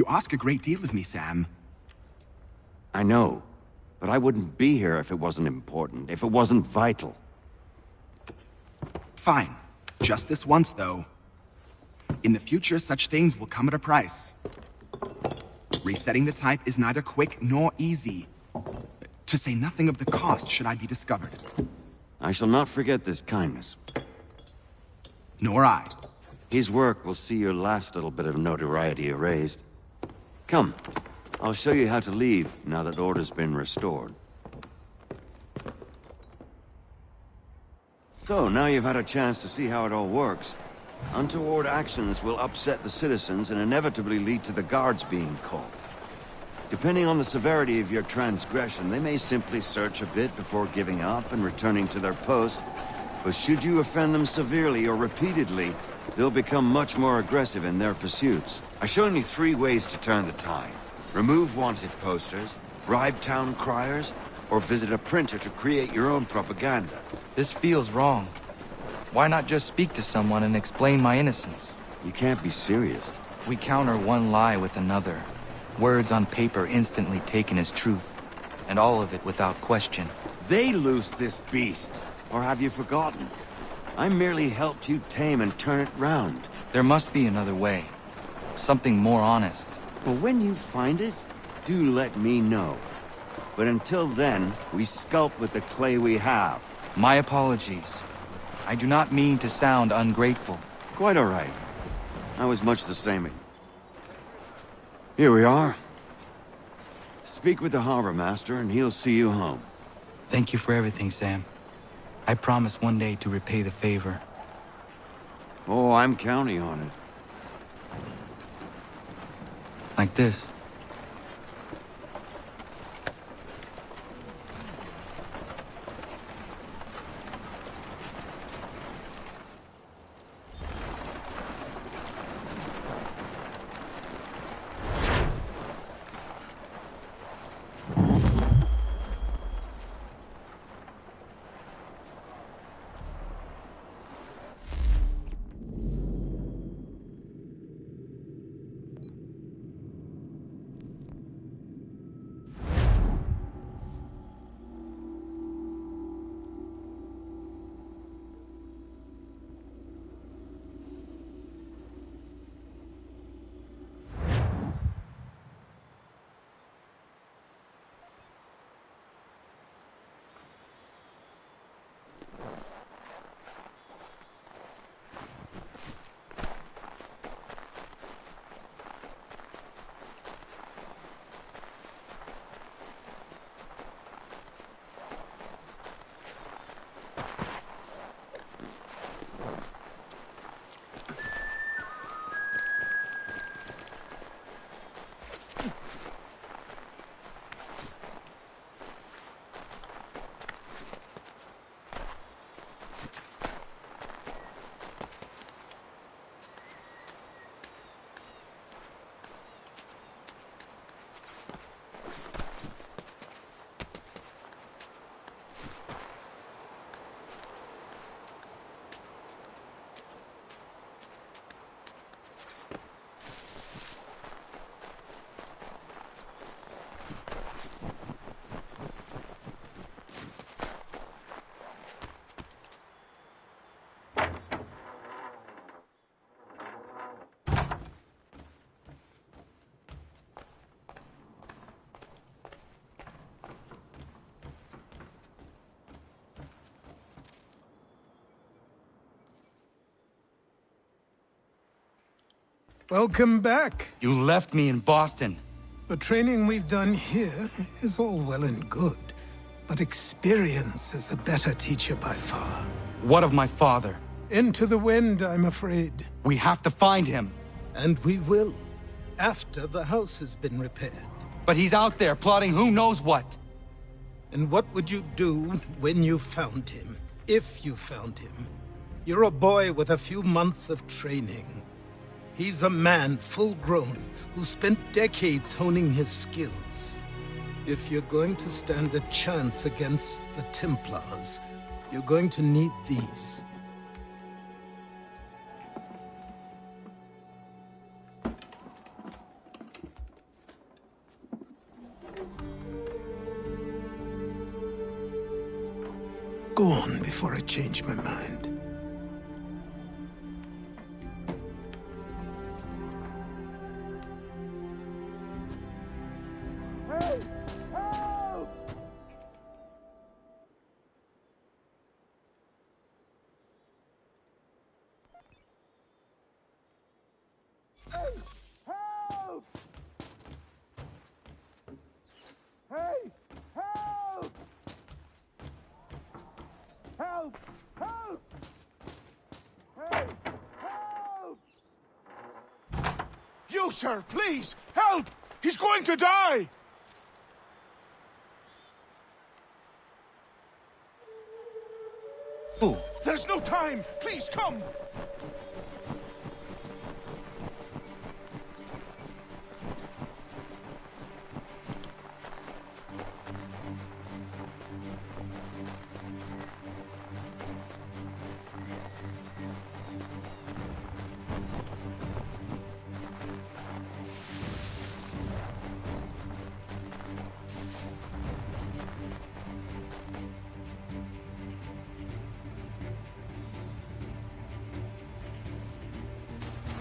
You ask a great deal of me, Sam. I know, but I wouldn't be here if it wasn't important, if it wasn't vital. Fine. Just this once, though. In the future, such things will come at a price. Resetting the type is neither quick nor easy. To say nothing of the cost should I be discovered. I shall not forget this kindness. Nor I. His work will see your last little bit of notoriety erased. Come, I'll show you how to leave now that order's been restored. So, now you've had a chance to see how it all works. Untoward actions will upset the citizens and inevitably lead to the guards being called. Depending on the severity of your transgression, they may simply search a bit before giving up and returning to their post. But should you offend them severely or repeatedly, they'll become much more aggressive in their pursuits. I've shown you 3 ways to turn the tide. Remove wanted posters, bribe town criers, or visit a printer to create your own propaganda. This feels wrong. Why not just speak to someone and explain my innocence? You can't be serious. We counter one lie with another. Words on paper instantly taken as truth. And all of it without question. They loose this beast. Or have you forgotten? I merely helped you tame and turn it round. There must be another way. Something more honest. Well, when you find it, do let me know. But until then, we sculpt with the clay we have. My apologies. I do not mean to sound ungrateful. Quite all right. I was much the same. Here we are. Speak with the harbor master and he'll see you home. Thank you for everything, Sam. I promise one day to repay the favor. Oh, I'm counting on it. Like this. Welcome back. You left me in Boston. The training we've done here is all well and good, but experience is a better teacher by far. What of my father? Into the wind, I'm afraid. We have to find him. And we will, after the house has been repaired. But he's out there plotting who knows what. And what would you do when you found him? If you found him? You're a boy with a few months of training. He's a man, full-grown, who spent decades honing his skills. If you're going to stand a chance against the Templars, you're going to need these. Go on before I change my mind. You, sir, please, help! He's going to die! Who? There's no time! Please, come!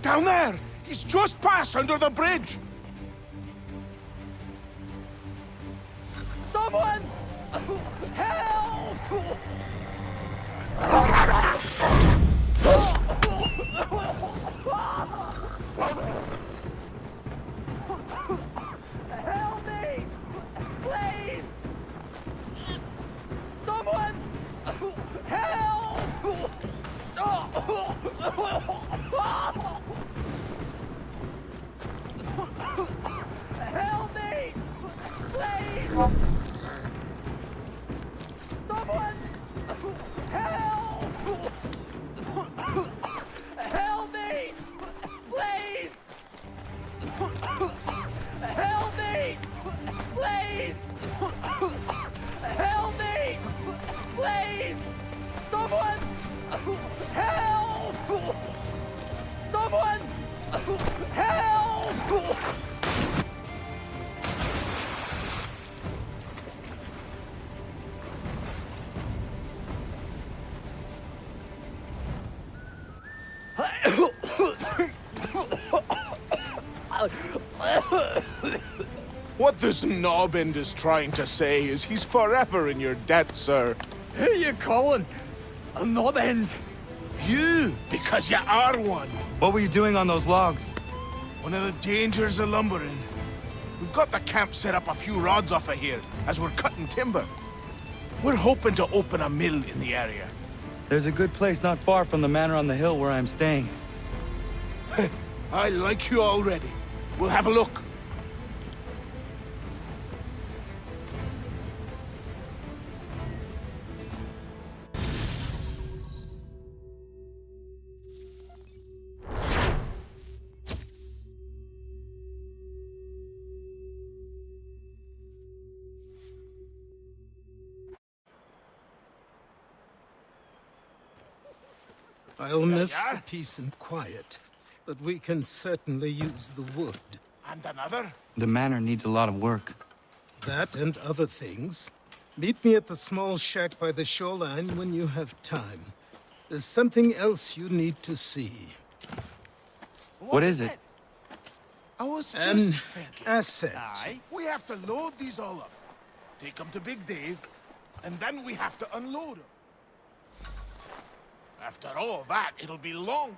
Down there! He's just passed under the bridge! Someone! Help! Help me! Please! Someone! Help! Help me! Please! Someone! Help! Help me! Please! Help me! Please! Help me! Please! Someone! Help! Someone! Help! What this knobbend is trying to say is he's forever in your debt, sir. Who you calling? A knob end? You, because you are one. What were you doing on those logs? One of the dangers of lumbering. We've got the camp set up a few rods off of here as we're cutting timber. We're hoping to open a mill in the area. There's a good place not far from the manor on the hill where I'm staying. I like you already. We'll have a look. I'll miss the peace and quiet, but we can certainly use the wood. And another? The manor needs a lot of work. That and other things. Meet me at the small shack by the shoreline when you have time. There's something else you need to see. What is it? I was just An thinking. asset. We have to load these all up. Take them to Big Dave, and then we have to unload them. After all that, it'll be long.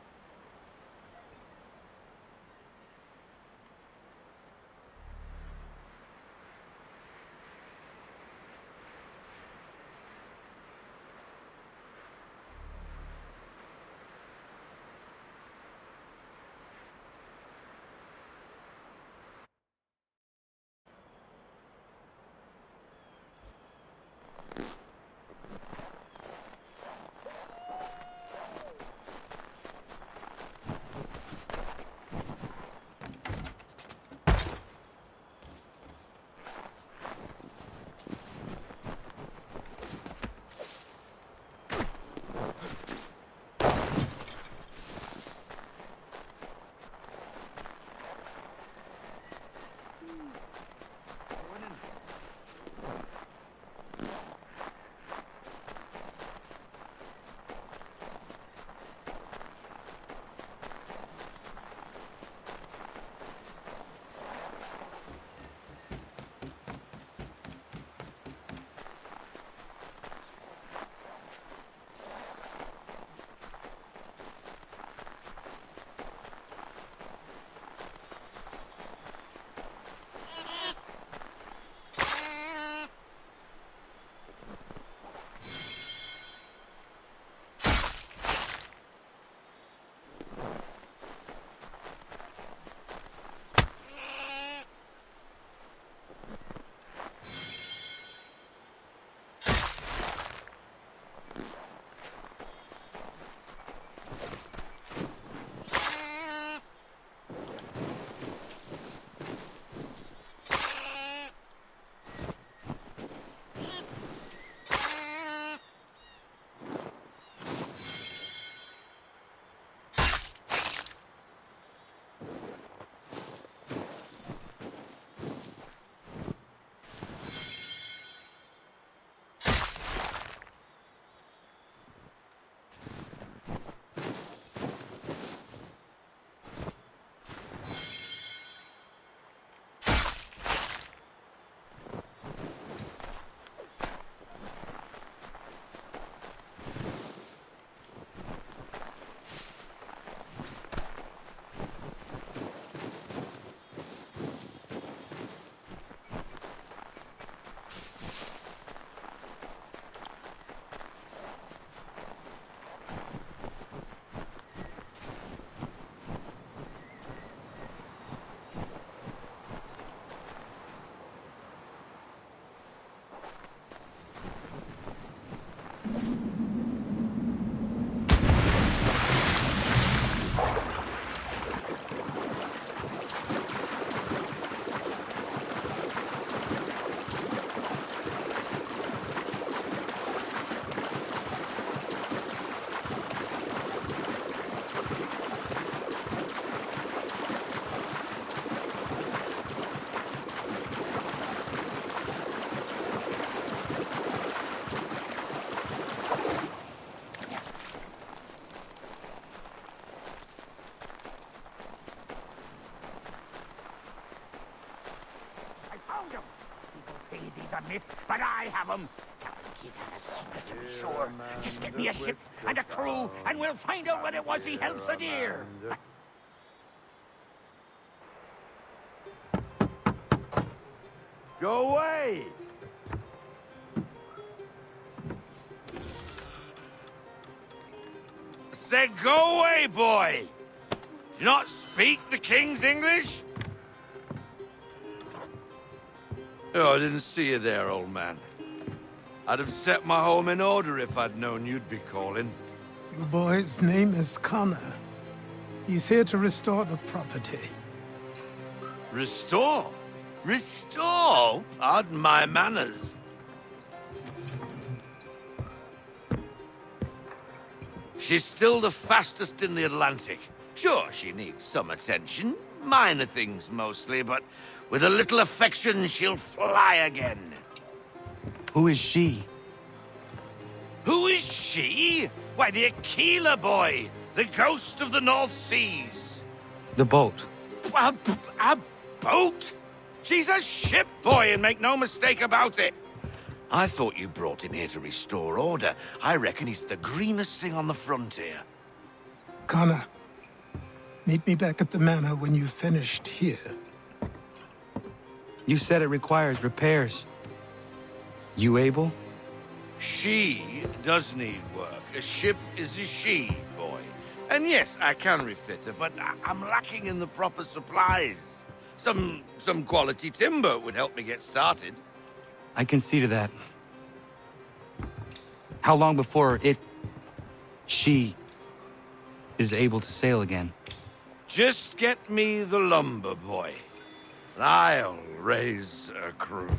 a myth, but I have them. Kid had a secret to be sure. Just get me a ship and a crew, and we'll find out what it was he held so dear. Go away! Said go away, boy! Do you not speak the King's English? Oh, I didn't see you there, old man. I'd have set my home in order if I'd known you'd be calling. The boy's name is Connor. He's here to restore the property. Restore? Restore? Pardon my manners. She's still the fastest in the Atlantic. Sure, she needs some attention. Minor things mostly, but with a little affection, she'll fly again. Who is she? Who is she? Why, the Aquila boy, the ghost of the North Seas. The boat. A boat? She's a ship, boy, and make no mistake about it. I thought you brought him here to restore order. I reckon he's the greenest thing on the frontier. Connor, meet me back at the manor when you've finished here. You said it requires repairs. You able? She does need work. A ship is a she, boy. And yes, I can refit her, but I'm lacking in the proper supplies. Some quality timber would help me get started. I can see to that. How long before she is able to sail again? Just get me the lumber, boy. And I'll raise a crew.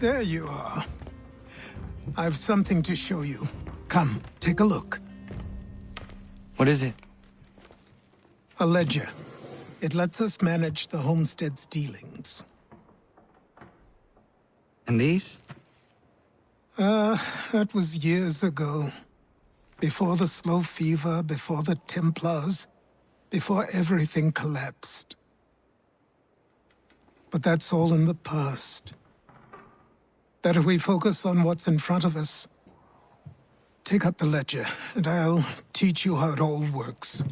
There you are. I've something to show you. Come, take a look. What is it? A ledger. It lets us manage the homestead's dealings. And these? That was years ago. Before the slow fever, before the Templars, before everything collapsed. But that's all in the past. Better we focus on what's in front of us. Take up the ledger, and I'll teach you how it all works.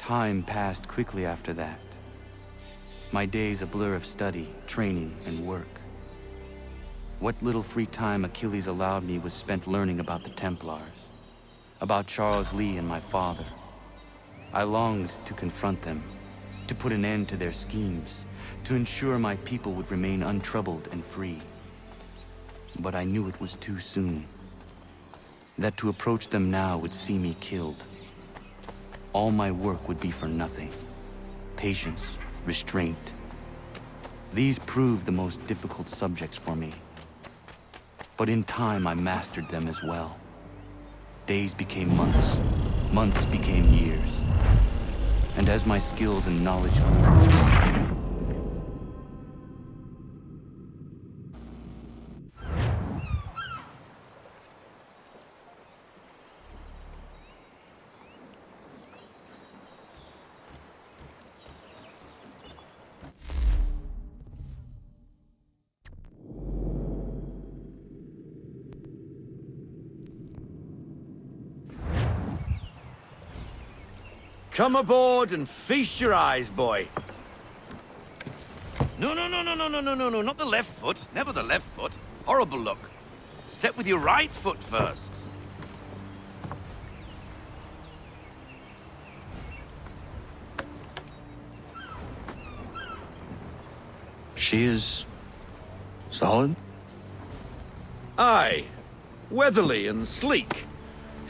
Time passed quickly after that. My days a blur of study, training, and work. What little free time Achilles allowed me was spent learning about the Templars, about Charles Lee and my father. I longed to confront them, to put an end to their schemes, to ensure my people would remain untroubled and free. But I knew it was too soon, that to approach them now would see me killed. All my work would be for nothing. Patience, restraint. These proved the most difficult subjects for me. But in time, I mastered them as well. Days became months, months became years. And as my skills and knowledge grew, Come aboard and feast your eyes, boy. No, not the left foot. Never the left foot. Horrible look. Step with your right foot first. she is solid? Aye. Weatherly and sleek.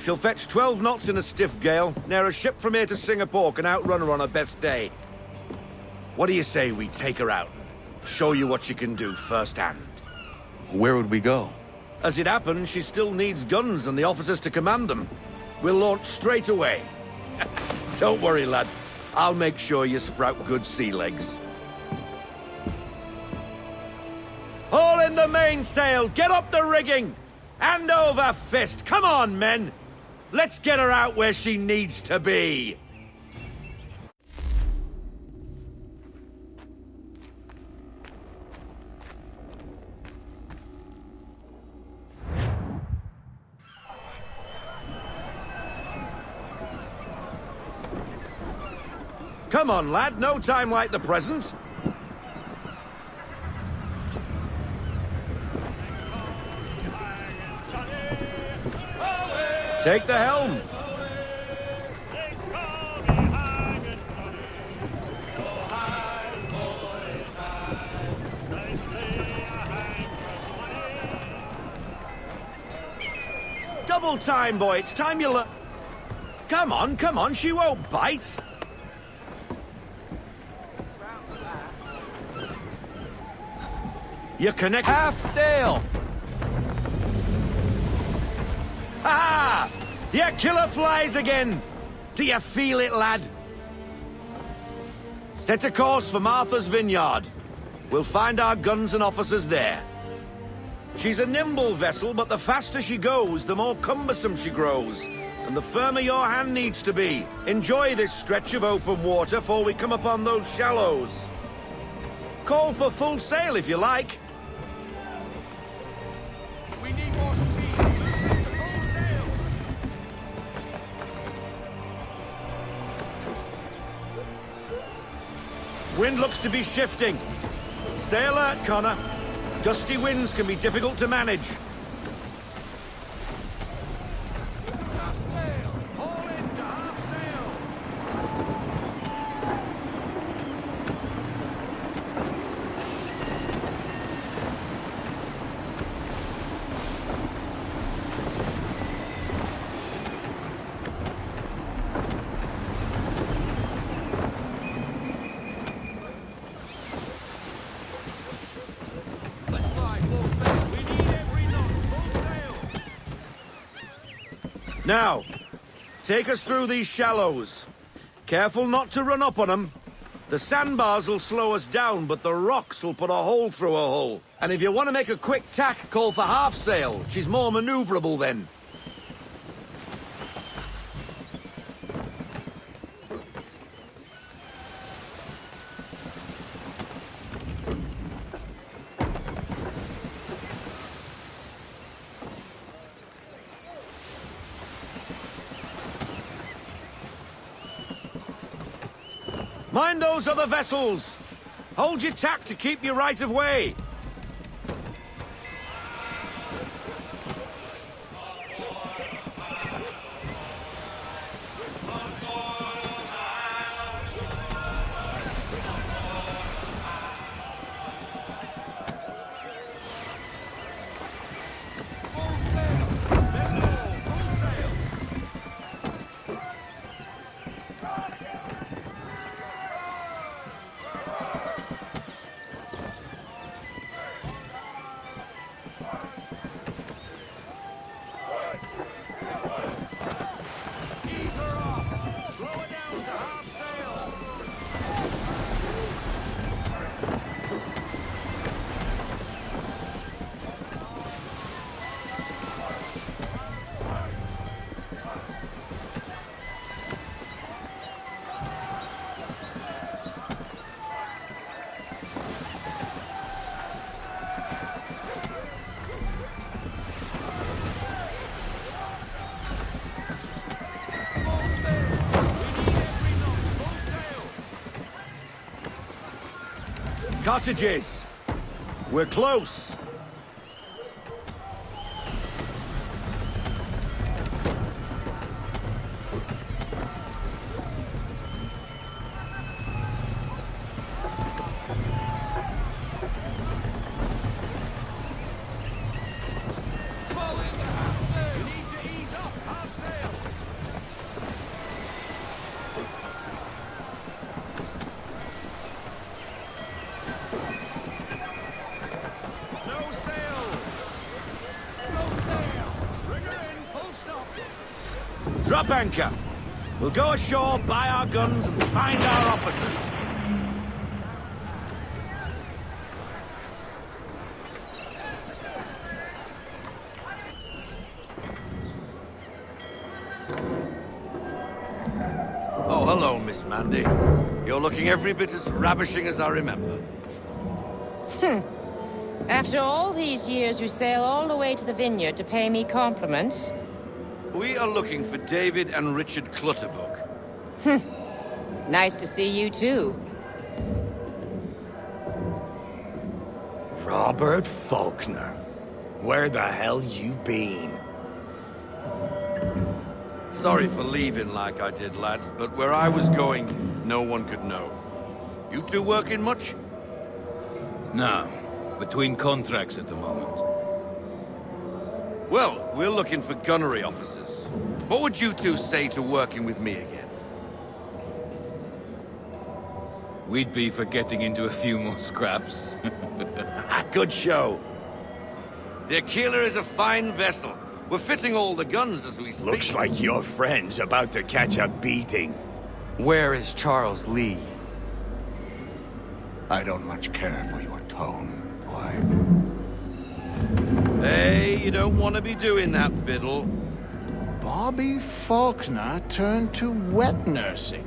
She'll fetch 12 knots in a stiff gale, near a ship from here to Singapore can outrun her on her best day. What do you say we take her out? Show you what she can do firsthand. Where would we go? As it happens, she still needs guns and the officers to command them. We'll launch straight away. Don't worry, lad. I'll make sure you sprout good sea legs. Haul in the mainsail! Get up the rigging! Hand over fist! Come on, men! Let's get her out where she needs to be! Come on, lad. No time like the present. Take the helm. Double time, boy. It's time you learn. Come on. She won't bite. You're connected. Half sail! Ah! Your killer flies again! Do you feel it, lad? Set a course for Martha's Vineyard. We'll find our guns and officers there. She's a nimble vessel, but the faster she goes, the more cumbersome she grows. And the firmer your hand needs to be. Enjoy this stretch of open water before we come upon those shallows. Call for full sail if you like. We need more speed. Loosen the full sail. Wind looks to be shifting. Stay alert, Connor. Gusty winds can be difficult to manage. Half sail. Haul into half sail. Let's fly full sail. We need every knot. Full sail. Now, take us through these shallows. Careful not to run up on them. The sandbars will slow us down, but the rocks will put a hole through a hull. And if you want to make a quick tack, call for half sail. She's more maneuverable then. Mind those other vessels! Hold your tack to keep your right of way! Full sail. Then roll. Full sail. Ease her off. Slow her down to half sail. Full sail. We need every knot. Full sail. Cottages! We're close! Fall into half sail. We need to ease up. Half sail. No sail. No sail. Rigger in. Full stop. Drop anchor! We'll go ashore, buy our guns, and find our officers. Oh, hello, Miss Mandy. You're looking every bit as ravishing as I remember. After all these years, you sail all the way to the vineyard to pay me compliments? We are looking for David and Richard Clutterbuck. Nice to see you, too. Robert Faulkner. Where the hell you been? Sorry for leaving like I did, lads, but where I was going, no one could know. You two working much? No, between contracts at the moment. Well, we're looking for gunnery officers. What would you two say to working with me again? We'd be for getting into a few more scraps. Good show. The Aquila is a fine vessel. We're fitting all the guns as we speak. Looks like your friend's about to catch a beating. Where is Charles Lee? I don't much care for your tone, boy. Hey, you don't want to be doing that, Biddle. Bobby Faulkner turned to wet nursing.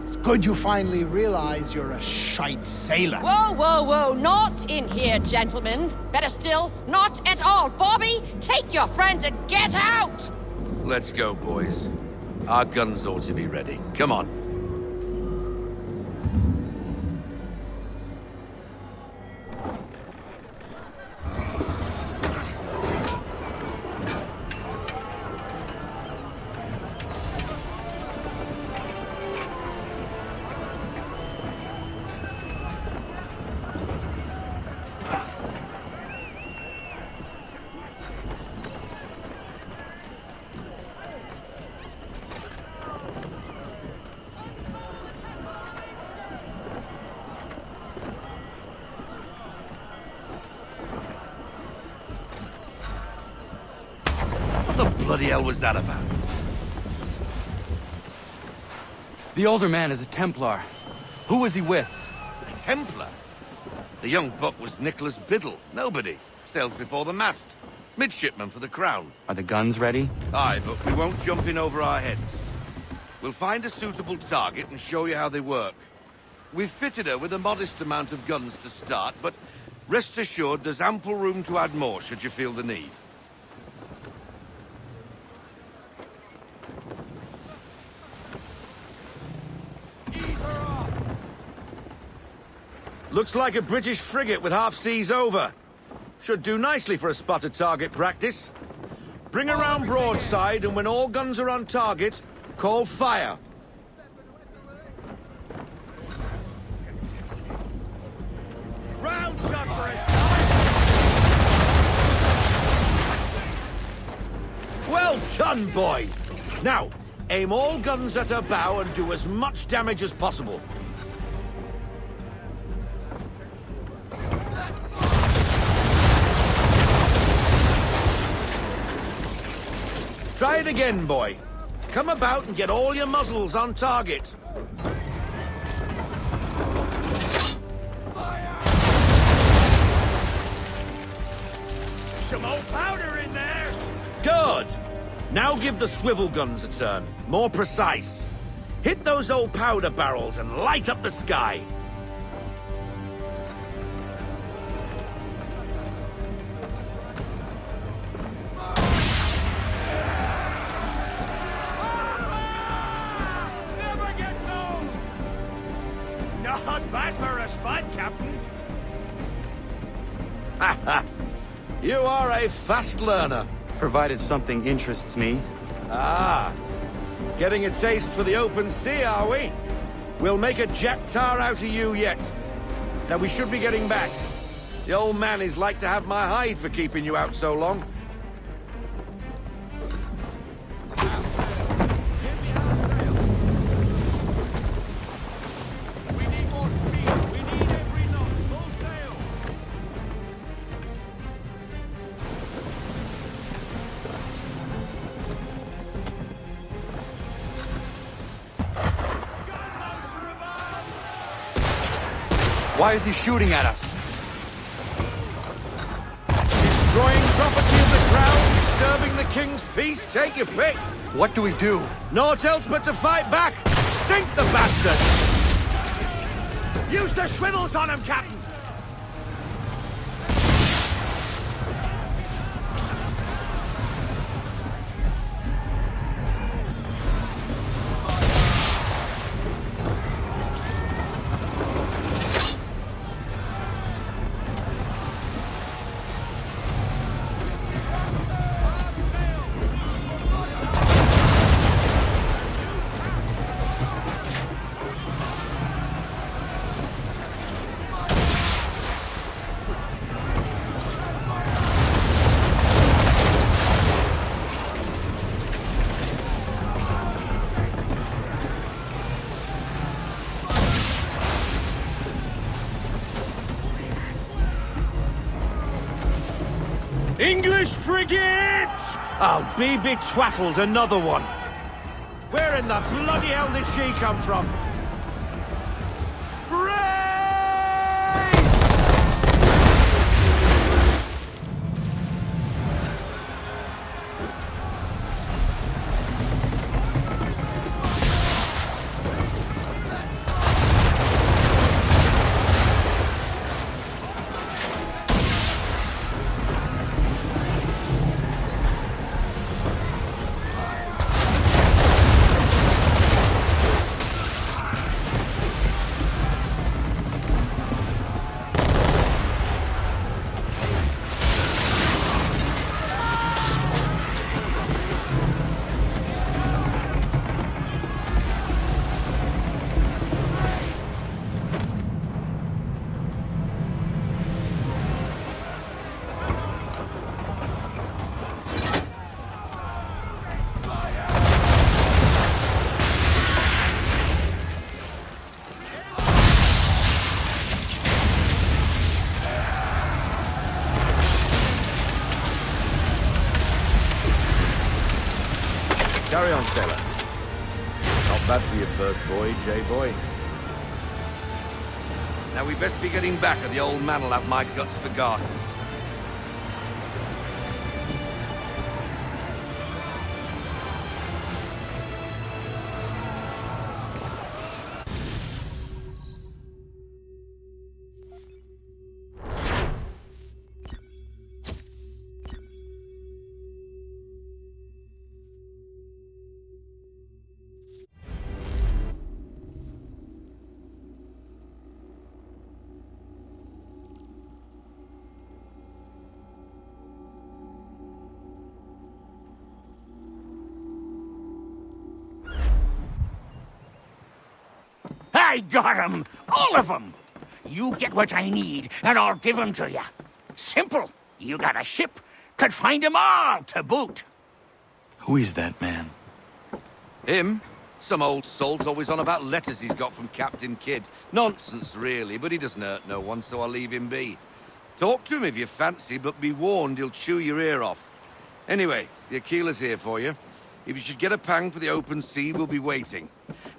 It's good you finally realize you're a shite sailor. Whoa, whoa, whoa, not in here, gentlemen. Better still, not at all. Bobby, take your friends and get out! Let's go, boys. Our guns ought to be ready. Come on. What the bloody hell was that about? The older man is a Templar. Who was he with? A Templar? The young buck was Nicholas Biddle. Nobody. Sails before the mast. Midshipman for the Crown. Are the guns ready? Aye, but we won't jump in over our heads. We'll find a suitable target and show you how they work. We've fitted her with a modest amount of guns to start, but rest assured there's ample room to add more should you feel the need. Looks like a British frigate with half seas over. Should do nicely for a spotted target practice. Bring her round broadside, and when all guns are on target, call fire. Round shot for us. Well done, boy! Now, aim all guns at her bow and do as much damage as possible. Try it again, boy. Come about and get all your muzzles on target. Some old powder in there. Good! Now give the swivel guns a turn. More precise. Hit those old powder barrels and light up the sky. Not bad for a spot, Captain. You are a fast learner. Provided something interests me. Ah, getting a taste for the open sea, are we? We'll make a jack tar out of you yet. Now we should be getting back. The old man is like to have my hide for keeping you out so long. Why is he shooting at us? Destroying property of the crown, disturbing the king's peace, take your pick. What do we do? Naught else but to fight back. Sink the bastard! Use the swivels on him, Captain. English frigate! I'll be betwattled, another one. Where in the bloody hell did she come from? Carry on, sailor. Not bad for your first voyage, eh, boy? Now we best be getting back, or the old man'll have my guts for garters. I got 'em! All of 'em! You get what I need, and I'll give 'em to you. Simple. You got a ship, could find 'em all to boot. Who is that man? Him? Some old salt always on about letters he's got from Captain Kidd. Nonsense, really, but he doesn't hurt no one, so I'll leave him be. Talk to him if you fancy, but be warned he'll chew your ear off. Anyway, the Aquila's here for you. If you should get a pang for the open sea, we'll be waiting.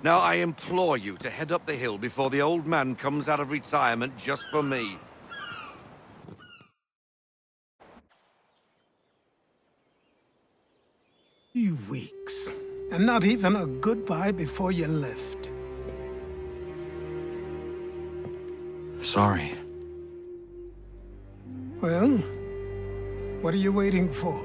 Now, I implore you to head up the hill before the old man comes out of retirement just for me. 3 weeks, and not even a goodbye before you left. Sorry. Well, what are you waiting for?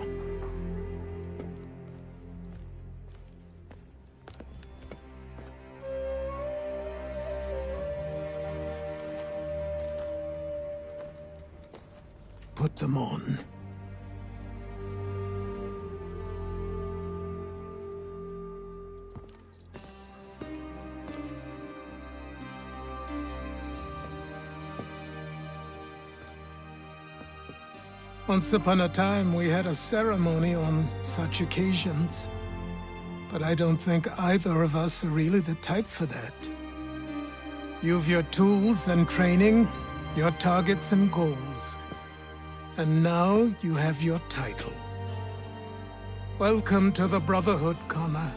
Put them on. Once upon a time, we had a ceremony on such occasions. But I don't think either of us are really the type for that. You've your tools and training, your targets and goals. And now you have your title. Welcome to the Brotherhood, Connor.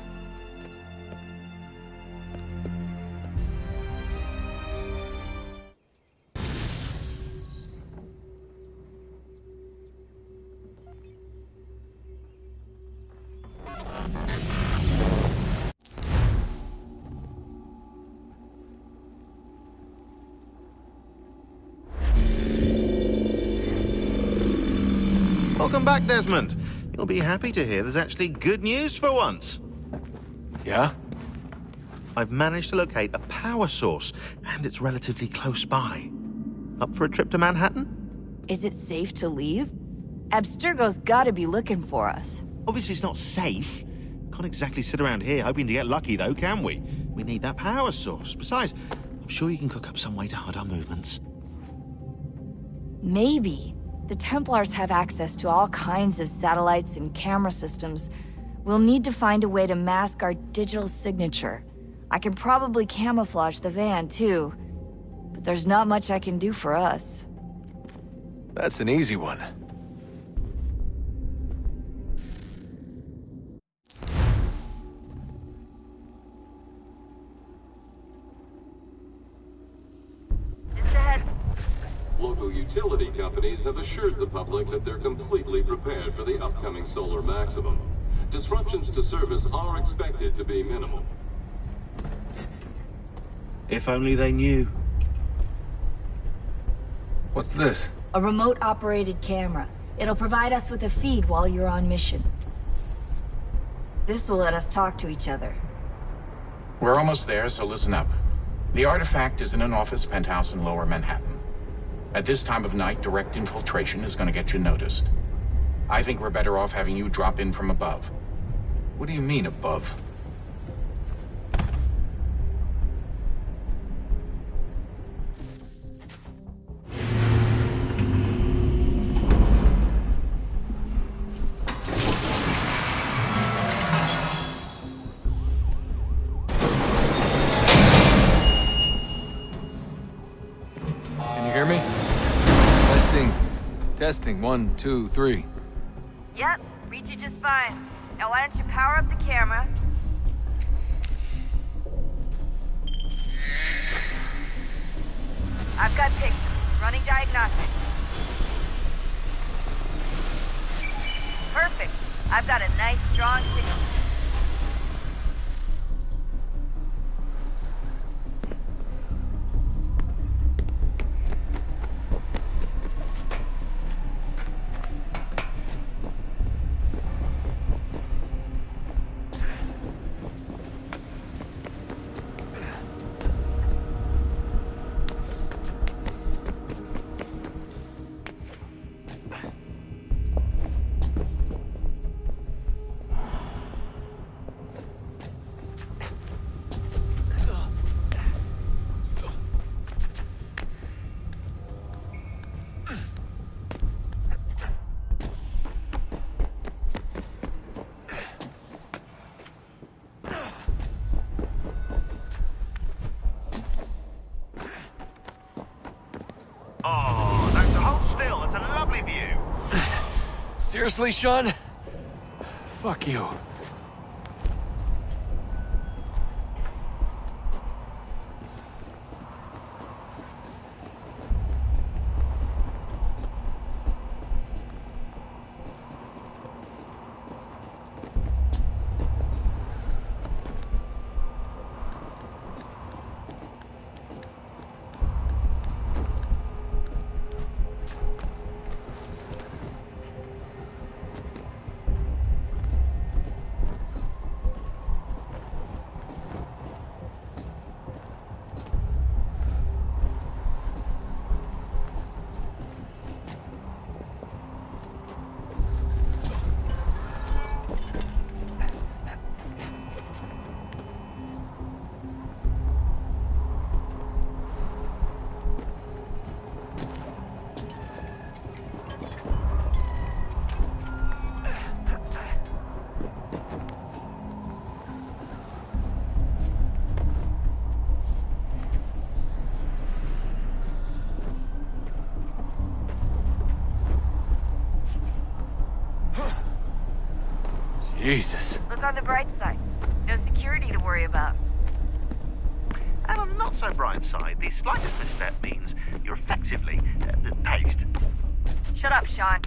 Welcome back, Desmond. You'll be happy to hear there's actually good news for once. Yeah? I've managed to locate a power source, and it's relatively close by. Up for a trip to Manhattan? Is it safe to leave? Abstergo's gotta be looking for us. Obviously, it's not safe. Can't exactly sit around here hoping to get lucky, though, can we? We need that power source. Besides, I'm sure you can cook up some way to hide our movements. Maybe. The Templars have access to all kinds of satellites and camera systems. We'll need to find a way to mask our digital signature. I can probably camouflage the van, too. But there's not much I can do for us. That's an easy one. local utility companies have assured the public that they're completely prepared for the upcoming solar maximum. Disruptions to service are expected to be minimal. If only they knew. What's this? A remote-operated camera. It'll provide us with a feed while you're on mission. This will let us talk to each other. We're almost there, so listen up. The artifact is in an office penthouse in Lower Manhattan. At this time of night, direct infiltration is going to get you noticed. I think we're better off having you drop in from above. What do you mean, above? Testing, 1, 2, 3. Yep, reach you just fine. Now why don't you power up the camera? I've got pictures. Running diagnostics. Perfect. I've got a nice, strong signal. Oh, that's hold still. It's a lovely view. Seriously, Sean? Fuck you. Jesus. Look on the bright side. No security to worry about. And on the not so bright side, the slightest misstep means you're effectively paced. Shut up, Sean.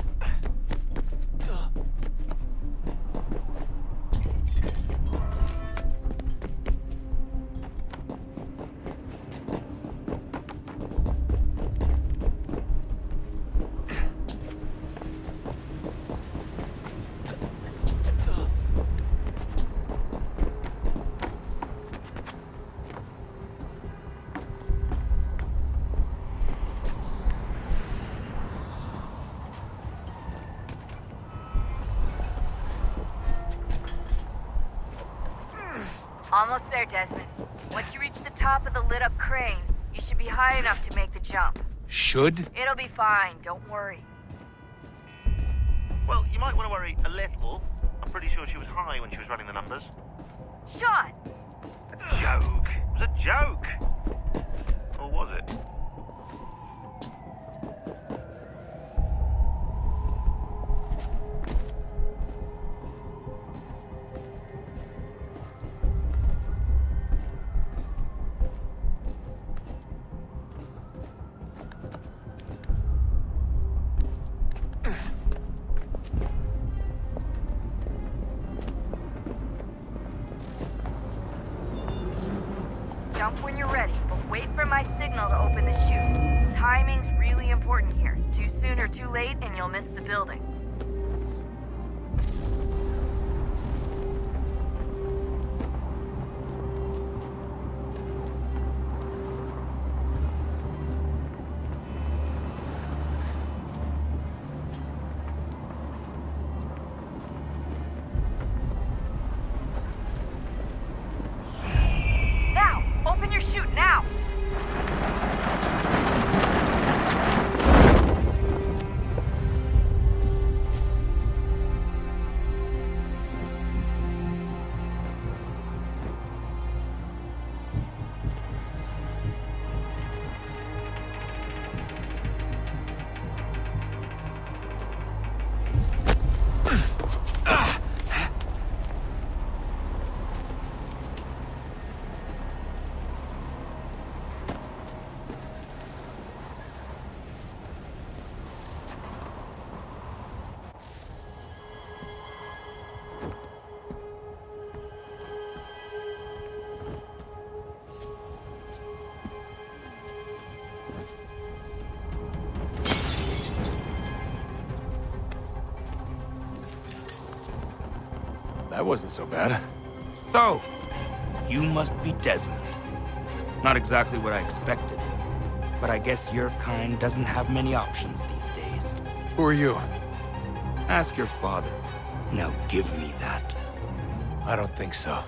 Almost there, Desmond. Once you reach the top of the lit-up crane, you should be high enough to make the jump. Should? It'll be fine, don't worry. Well, you might want to worry a little. I'm pretty sure she was high when she was running the numbers. Sean! A joke. It was a joke. Or was it? Too soon or too late, and you'll miss the building. Now! Open your chute, now! That wasn't so bad. So, you must be Desmond. Not exactly what I expected, but I guess your kind doesn't have many options these days. Who are you? Ask your father. Now give me that. I don't think so.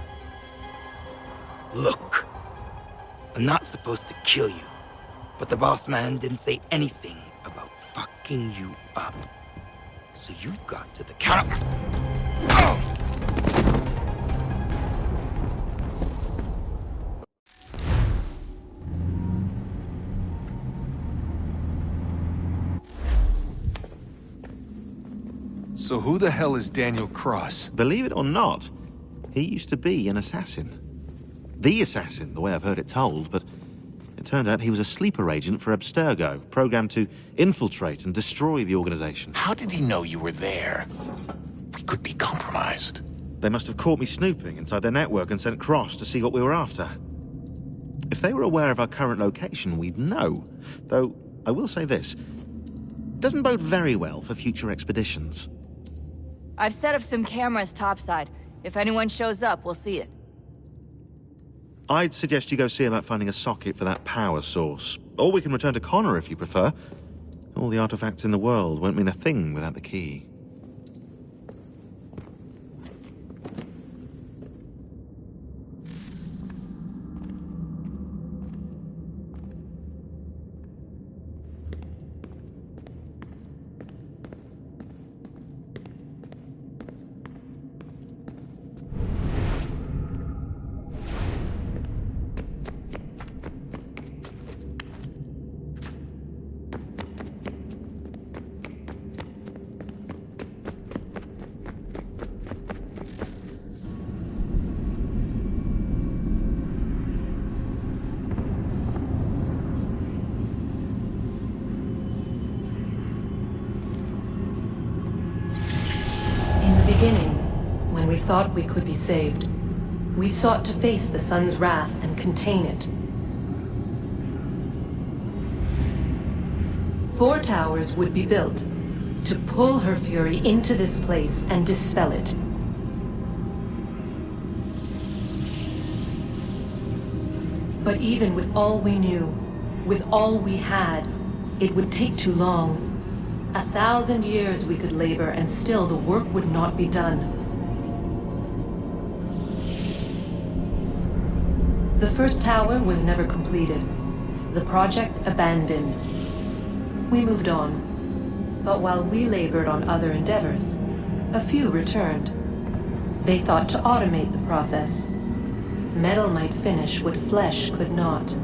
Look, I'm not supposed to kill you, but the boss man didn't say anything about fucking you up. So you've got to the counter. Oh! So who the hell is Daniel Cross? Believe it or not, he used to be an assassin. The assassin, the way I've heard it told, but it turned out he was a sleeper agent for Abstergo, programmed to infiltrate and destroy the organization. How did he know you were there? We could be compromised. They must have caught me snooping inside their network and sent Cross to see what we were after. If they were aware of our current location, we'd know. Though, I will say this, doesn't bode very well for future expeditions. I've set up some cameras topside. If anyone shows up, we'll see it. I'd suggest you go see about finding a socket for that power source. Or we can return to Connor if you prefer. All the artifacts in the world won't mean a thing without the key. When we thought we could be saved, we sought to face the sun's wrath and contain it. 4 towers would be built to pull her fury into this place and dispel it. But even with all we knew, with all we had, it would take too long. 1,000 years we could labor, and still the work would not be done. The first tower was never completed. The project abandoned. We moved on. But while we labored on other endeavors, a few returned. They thought to automate the process. Metal might finish what flesh could not.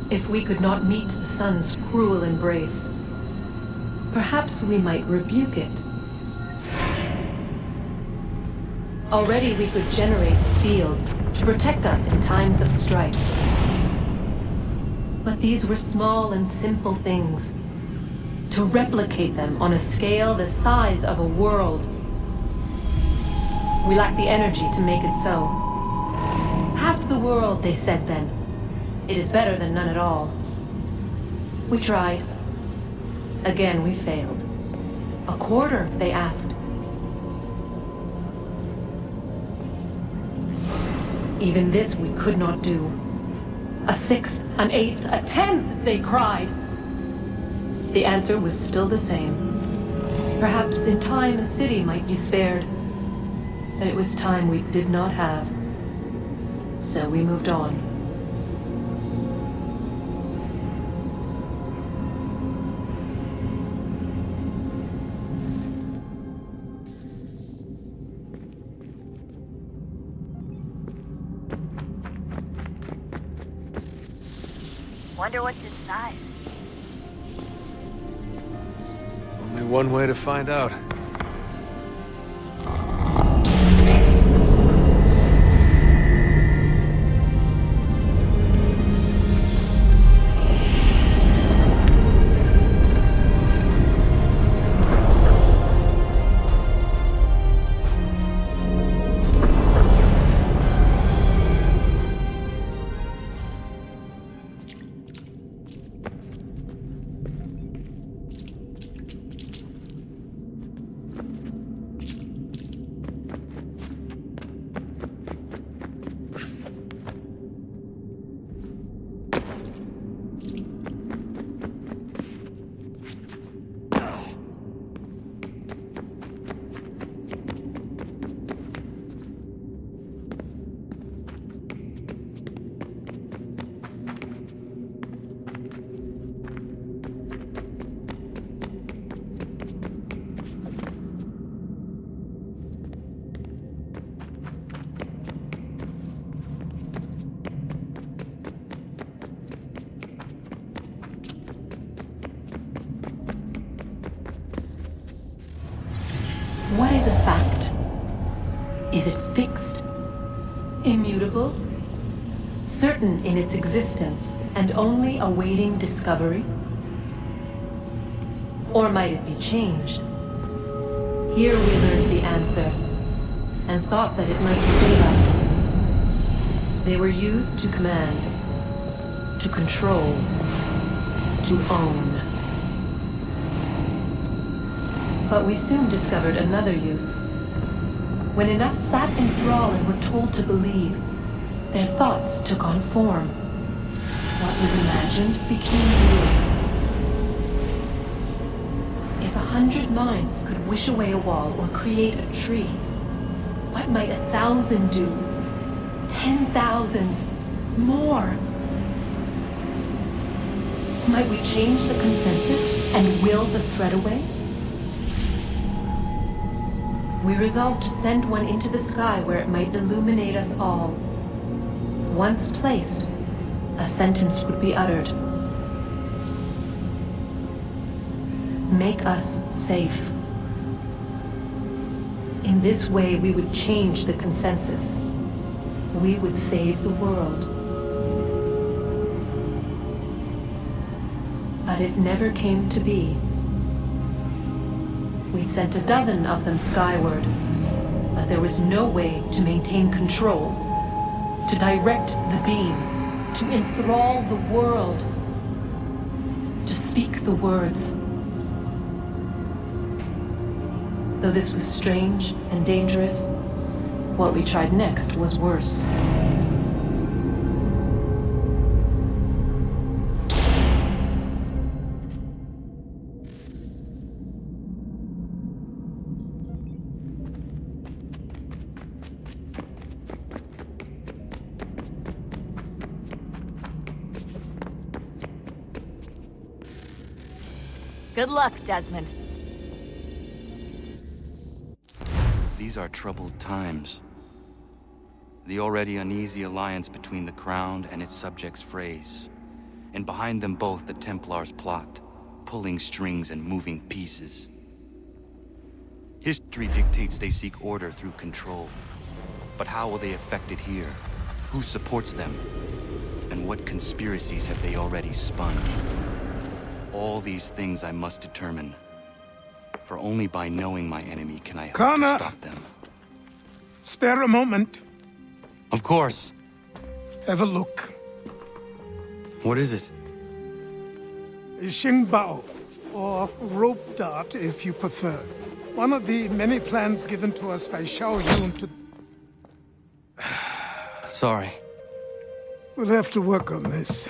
If we could not meet the sun's cruel embrace, perhaps we might rebuke it. Already we could generate fields to protect us in times of strife. But these were small and simple things. To replicate them on a scale the size of a world, we lack the energy to make it so. Half the world, they said then. It is better than none at all. We tried. Again, we failed. A quarter, they asked. Even this we could not do. A sixth, an eighth, a tenth, they cried. The answer was still the same. Perhaps in time a city might be spared. But it was time we did not have. So we moved on. Wonder what's inside. Only one way to find out. What is a fact? Is it fixed? Immutable? Certain in its existence and only awaiting discovery? Or might it be changed? Here we learned the answer, and thought that it might save us. They were used to command, to control, to own. But we soon discovered another use. When enough sat in thrall and were told to believe, their thoughts took on form. What was imagined became real. If 100 minds could wish away a wall or create a tree, what might 1,000 do? 10,000? More? Might we change the consensus and will the threat away? We resolved to send one into the sky where it might illuminate us all. Once placed, a sentence would be uttered. Make us safe. In this way, we would change the consensus. We would save the world. But it never came to be. We sent a dozen of them skyward, but there was no way to maintain control, to direct the beam, to enthrall the world, to speak the words. Though this was strange and dangerous, what we tried next was worse. Good luck, Desmond. These are troubled times. The already uneasy alliance between the Crown and its subjects frays. And behind them both the Templars plot, pulling strings and moving pieces. History dictates they seek order through control. But how will they affect it here? Who supports them? And what conspiracies have they already spun? All these things I must determine. For only by knowing my enemy can I hope Connor! to stop them. Spare a moment. Of course. Have a look. What is it? Xingbao, or rope dart if you prefer. One of the many plans given to us by Xiao Yun to... Sorry. We'll have to work on this.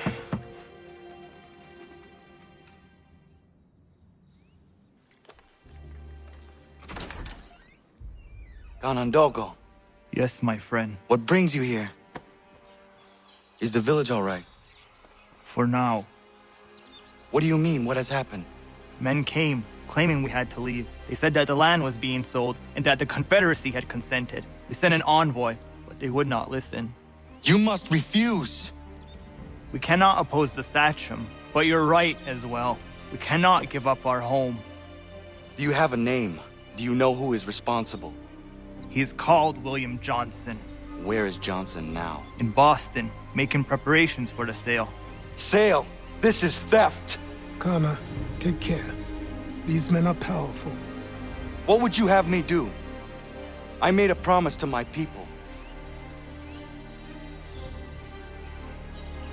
Ganondogo. Yes, my friend. What brings you here? Is the village all right? For now. What do you mean? What has happened? Men came, claiming we had to leave. They said that the land was being sold, and that the Confederacy had consented. We sent an envoy, but they would not listen. You must refuse! We cannot oppose the Sachem, but you're right as well. We cannot give up our home. Do you have a name? Do you know who is responsible? He is called William Johnson. Where is Johnson now? In Boston, making preparations for the sale. Sale! This is theft! Connor, take care. These men are powerful. What would you have me do? I made a promise to my people.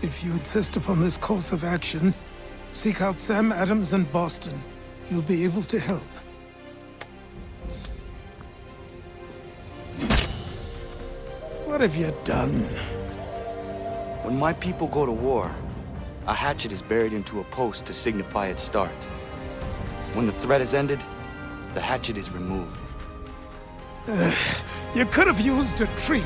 If you insist upon this course of action, seek out Sam Adams in Boston. He'll be able to help. What have you done? When my people go to war, a hatchet is buried into a post to signify its start. When the threat is ended, the hatchet is removed. You could have used a tree.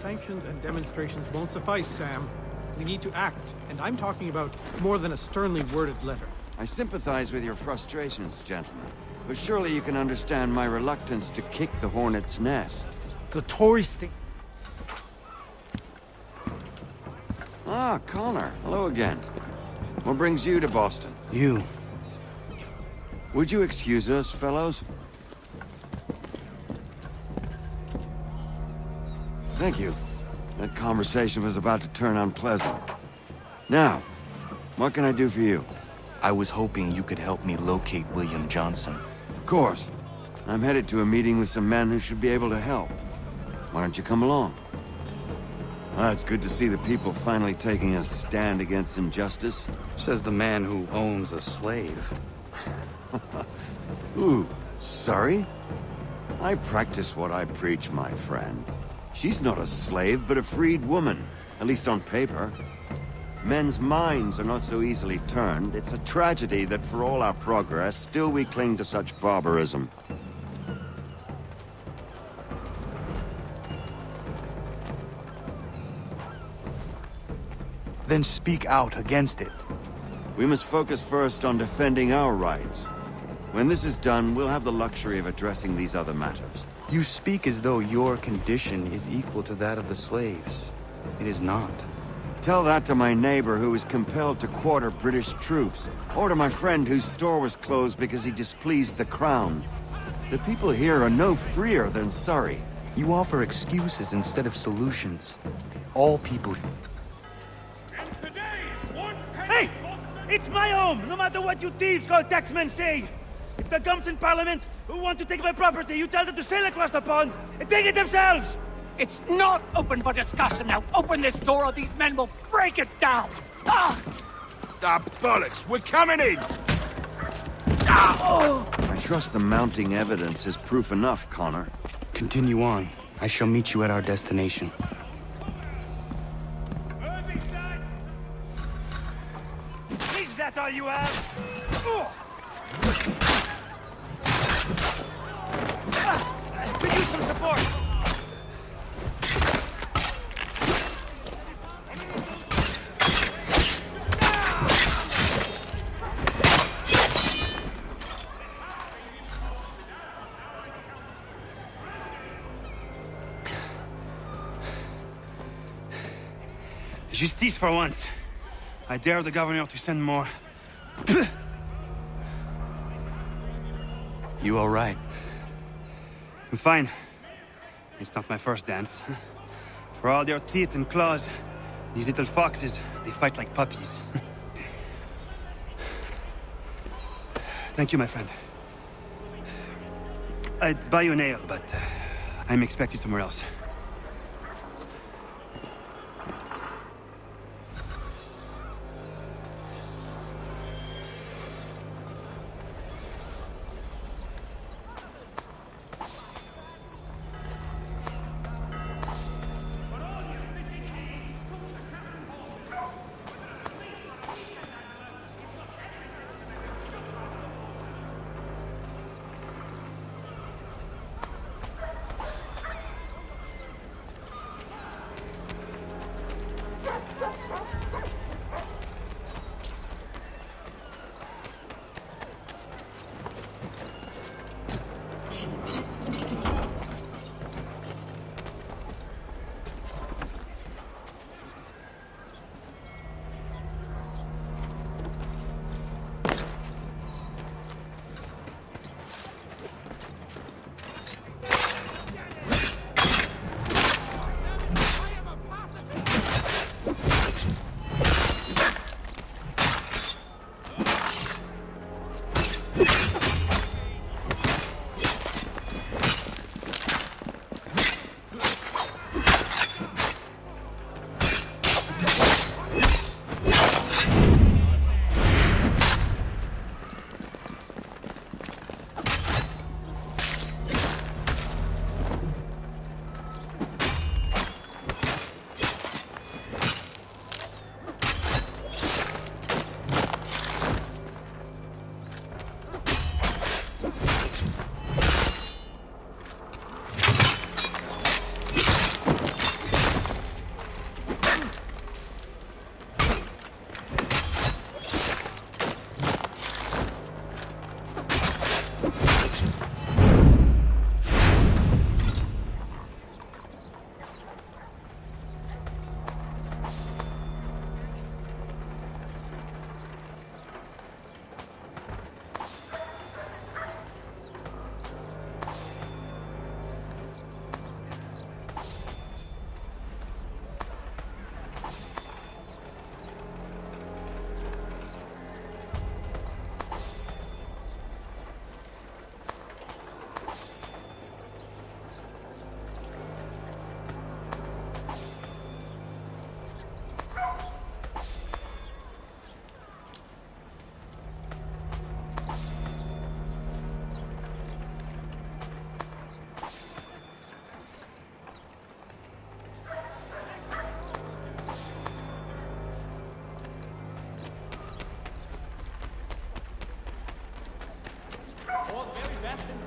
Sanctions and demonstrations won't suffice, Sam. We need to act, and I'm talking about more than a sternly worded letter. I sympathize with your frustrations, gentlemen. But surely you can understand my reluctance to kick the hornet's nest. The tourist thing. Ah, Connor. Hello again. What brings you to Boston? You. Would you excuse us, fellows? Thank you. That conversation was about to turn unpleasant. Now, what can I do for you? I was hoping you could help me locate William Johnson. Of course. I'm headed to a meeting with some men who should be able to help. Why don't you come along? It's good to see the people finally taking a stand against injustice. Says the man who owns a slave. Ooh, sorry? I practice what I preach, my friend. She's not a slave, but a freed woman, at least on paper. Men's minds are not so easily turned. It's a tragedy that for all our progress, still we cling to such barbarism. Then speak out against it. We must focus first on defending our rights. When this is done, we'll have the luxury of addressing these other matters. You speak as though your condition is equal to that of the slaves. It is not. Tell that to my neighbor who was compelled to quarter British troops, or to my friend whose store was closed because he displeased the crown. The people here are no freer than Surrey. You offer excuses instead of solutions. All people... Hey! It's my home, no matter what you thieves called taxmen say! If the gums in Parliament who want to take my property, you tell them to sail across the pond and take it themselves! It's not open for discussion now. Open this door or these men will break it down. Ah! Ah, bollocks! We're coming in! I trust the mounting evidence is proof enough, Connor. Continue on. I shall meet you at our destination. Is that all you have? Could use some support! Justice for once. I dare the governor to send more. You all right? I'm fine. It's not my first dance. For all their teeth and claws, these little foxes, they fight like puppies. Thank you, my friend. I'd buy you an ale, but I'm expected somewhere else.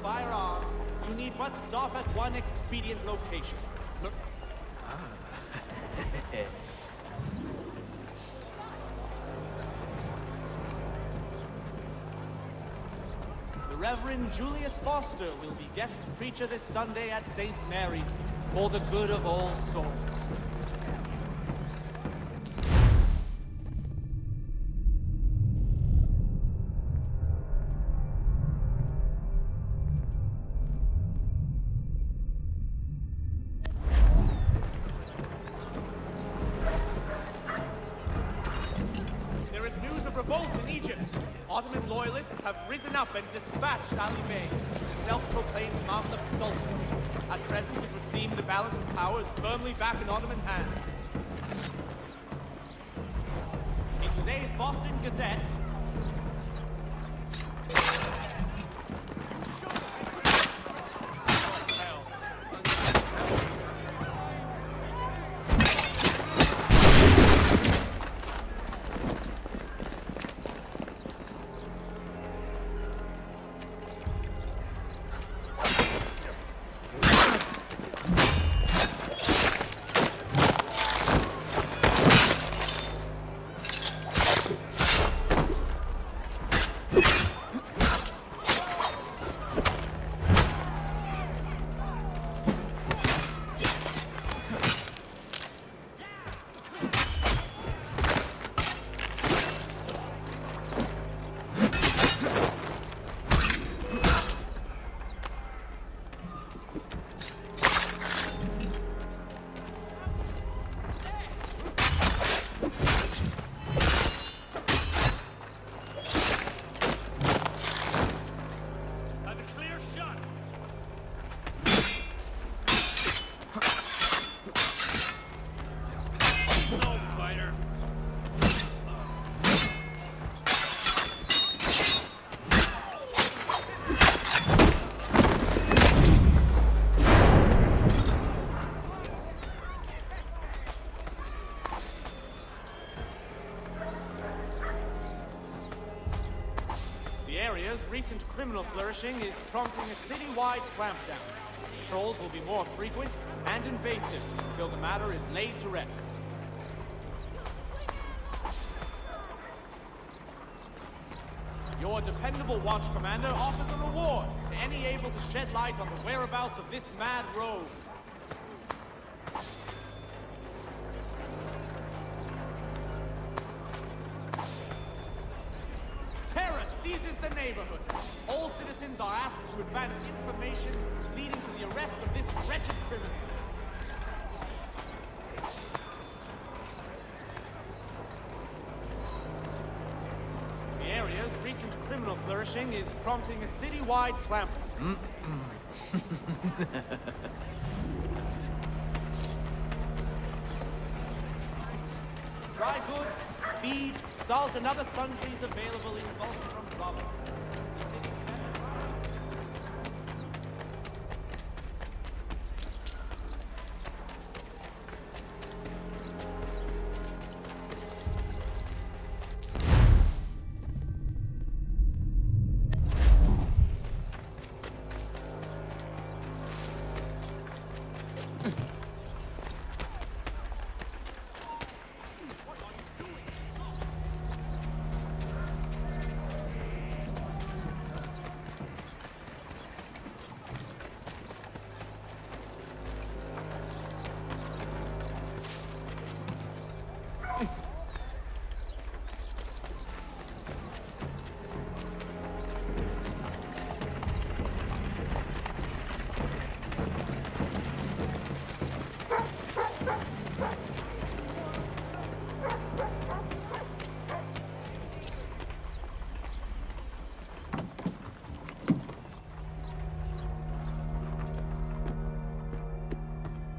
firearms, you need but stop at one expedient location. Look. the Reverend Julius Foster will be guest preacher this Sunday at St. Mary's for the good of all souls. There is news of revolt in Egypt. Ottoman loyalists have risen up and dispatched Ali Bey, the self-proclaimed Mamluk Sultan. At present, it would seem the balance of power is firmly back in Ottoman hands. In today's Boston Gazette, recent criminal flourishing is prompting a citywide clampdown. Patrols will be more frequent and invasive until the matter is laid to rest. Your dependable watch commander offers a reward to any able to shed light on the whereabouts of this mad rogue. Terror seizes the neighborhood. All citizens are asked to advance information leading to the arrest of this wretched criminal. The area's recent criminal flourishing is prompting a citywide clampdown. Dry goods, feed, salt, and other sundries available in bulk from Robin.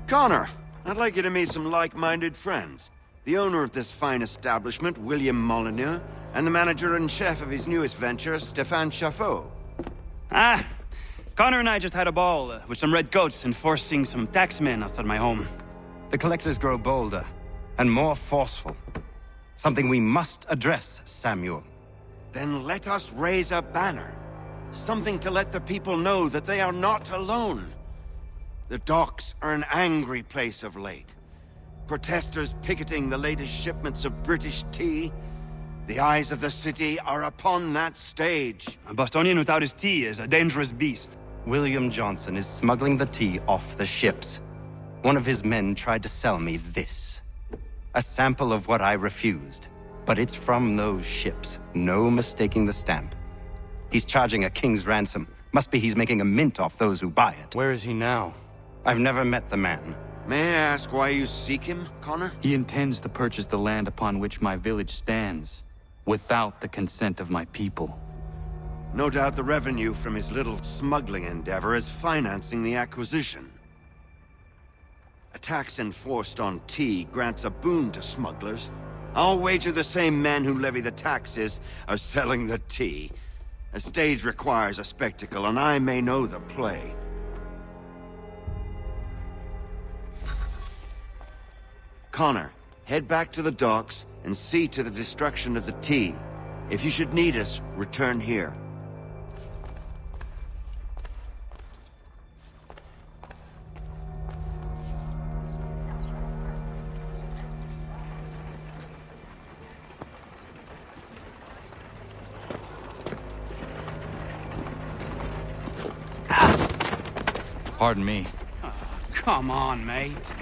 Connor, I'd like you to meet some like-minded friends. The owner of this fine establishment, William Molyneux, and the manager and chef of his newest venture, Stéphane Chaffeau. Ah, Connor and I just had a ball with some red coats enforcing some taxmen outside my home. The collectors grow bolder and more forceful. Something we must address, Samuel. Then let us raise a banner. Something to let the people know that they are not alone. The docks are an angry place of late. Protesters picketing the latest shipments of British tea. The eyes of the city are upon that stage. A Bostonian without his tea is a dangerous beast. William Johnson is smuggling the tea off the ships. One of his men tried to sell me this. A sample of what I refused. But it's from those ships. No mistaking the stamp. He's charging a king's ransom. Must be he's making a mint off those who buy it. Where is he now? I've never met the man. May I ask why you seek him, Connor? He intends to purchase the land upon which my village stands, without the consent of my people. No doubt the revenue from his little smuggling endeavor is financing the acquisition. A tax enforced on tea grants a boon to smugglers. I'll wager the same men who levy the taxes are selling the tea. A stage requires a spectacle, and I may know the play. Connor, head back to the docks and see to the destruction of the tea. If you should need us, return here. Pardon me. Oh, come on, mate.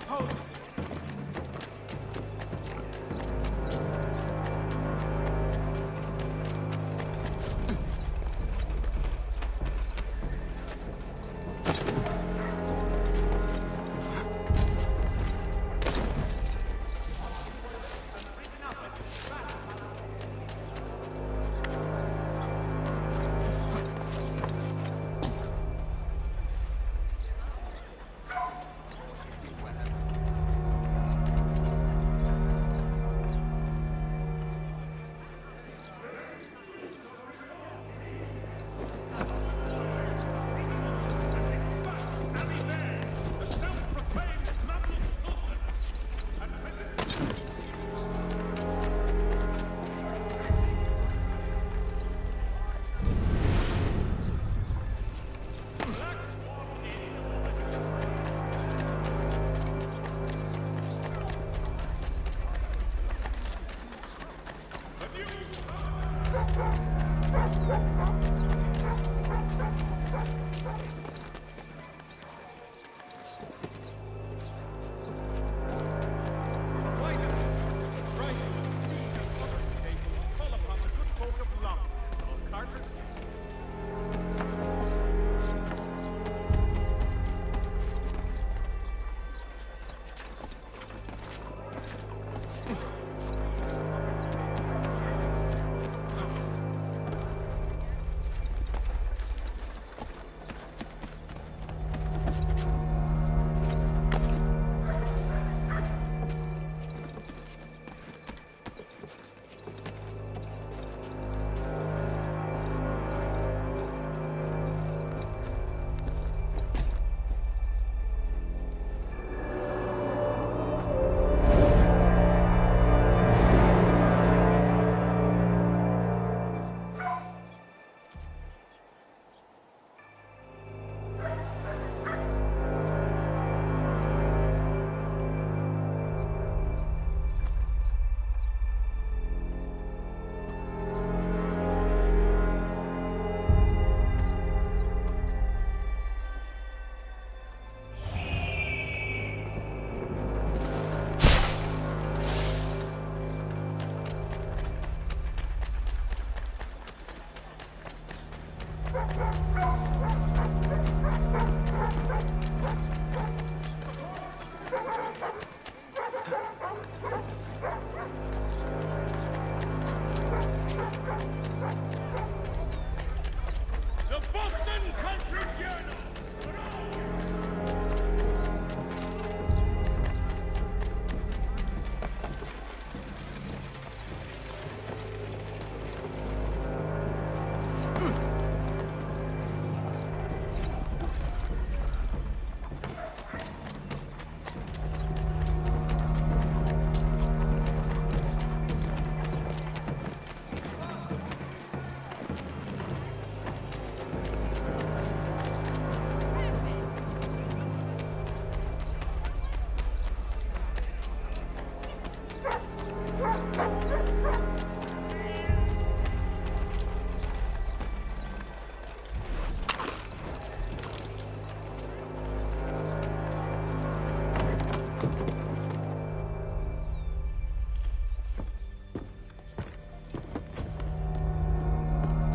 proposing?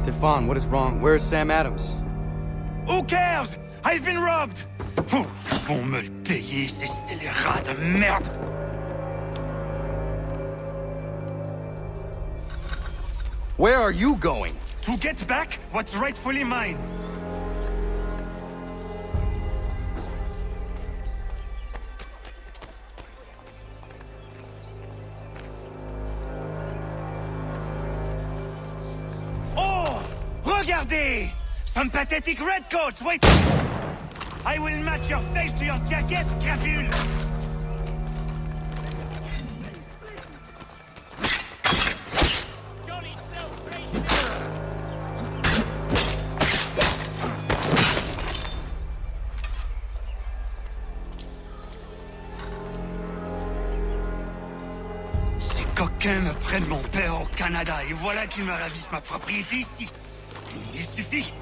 Stefan, what is wrong? Where's Sam Adams? Who cares? I've been robbed! Oh, ils vont me le payer, ces scélérats de merde! Where are you going? To get back what's rightfully mine. Oh! Regardez! Some pathetic redcoats waiting! I will match your face to your jacket, crapule! Ces coquins me prennent mon père au Canada et voilà qu'ils me ravissent ma propriété ici. Il suffit.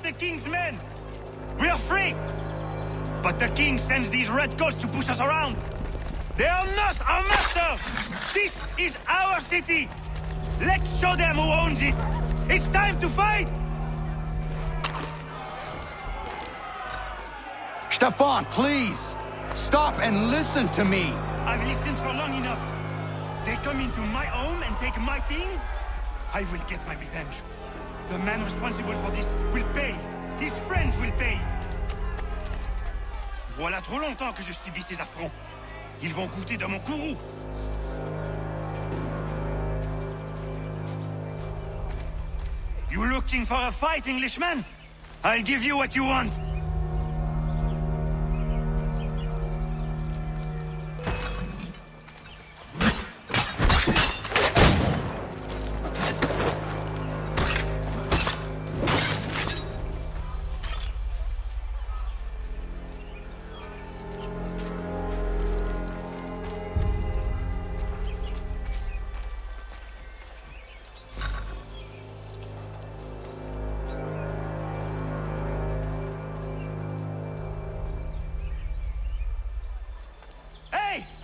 the king's men! We are free! But the king sends these red ghosts to push us around! They are not our masters! This is our city! Let's show them who owns it! It's time to fight! Stefan, please! Stop and listen to me! I've listened for long enough. They come into my home and take my things? I will get my revenge. The man responsible for this will pay. His friends will pay. Voilà trop longtemps que je subis ces affronts. Ils vont goûter de mon courroux. You looking for a fight, Englishman? I'll give you what you want.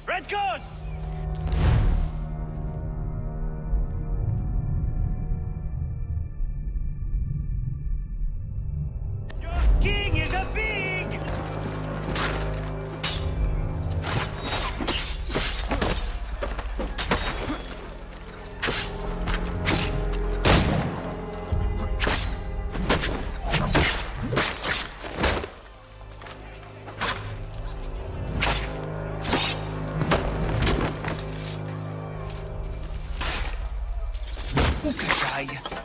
Red Ghosts! Your king is a pig!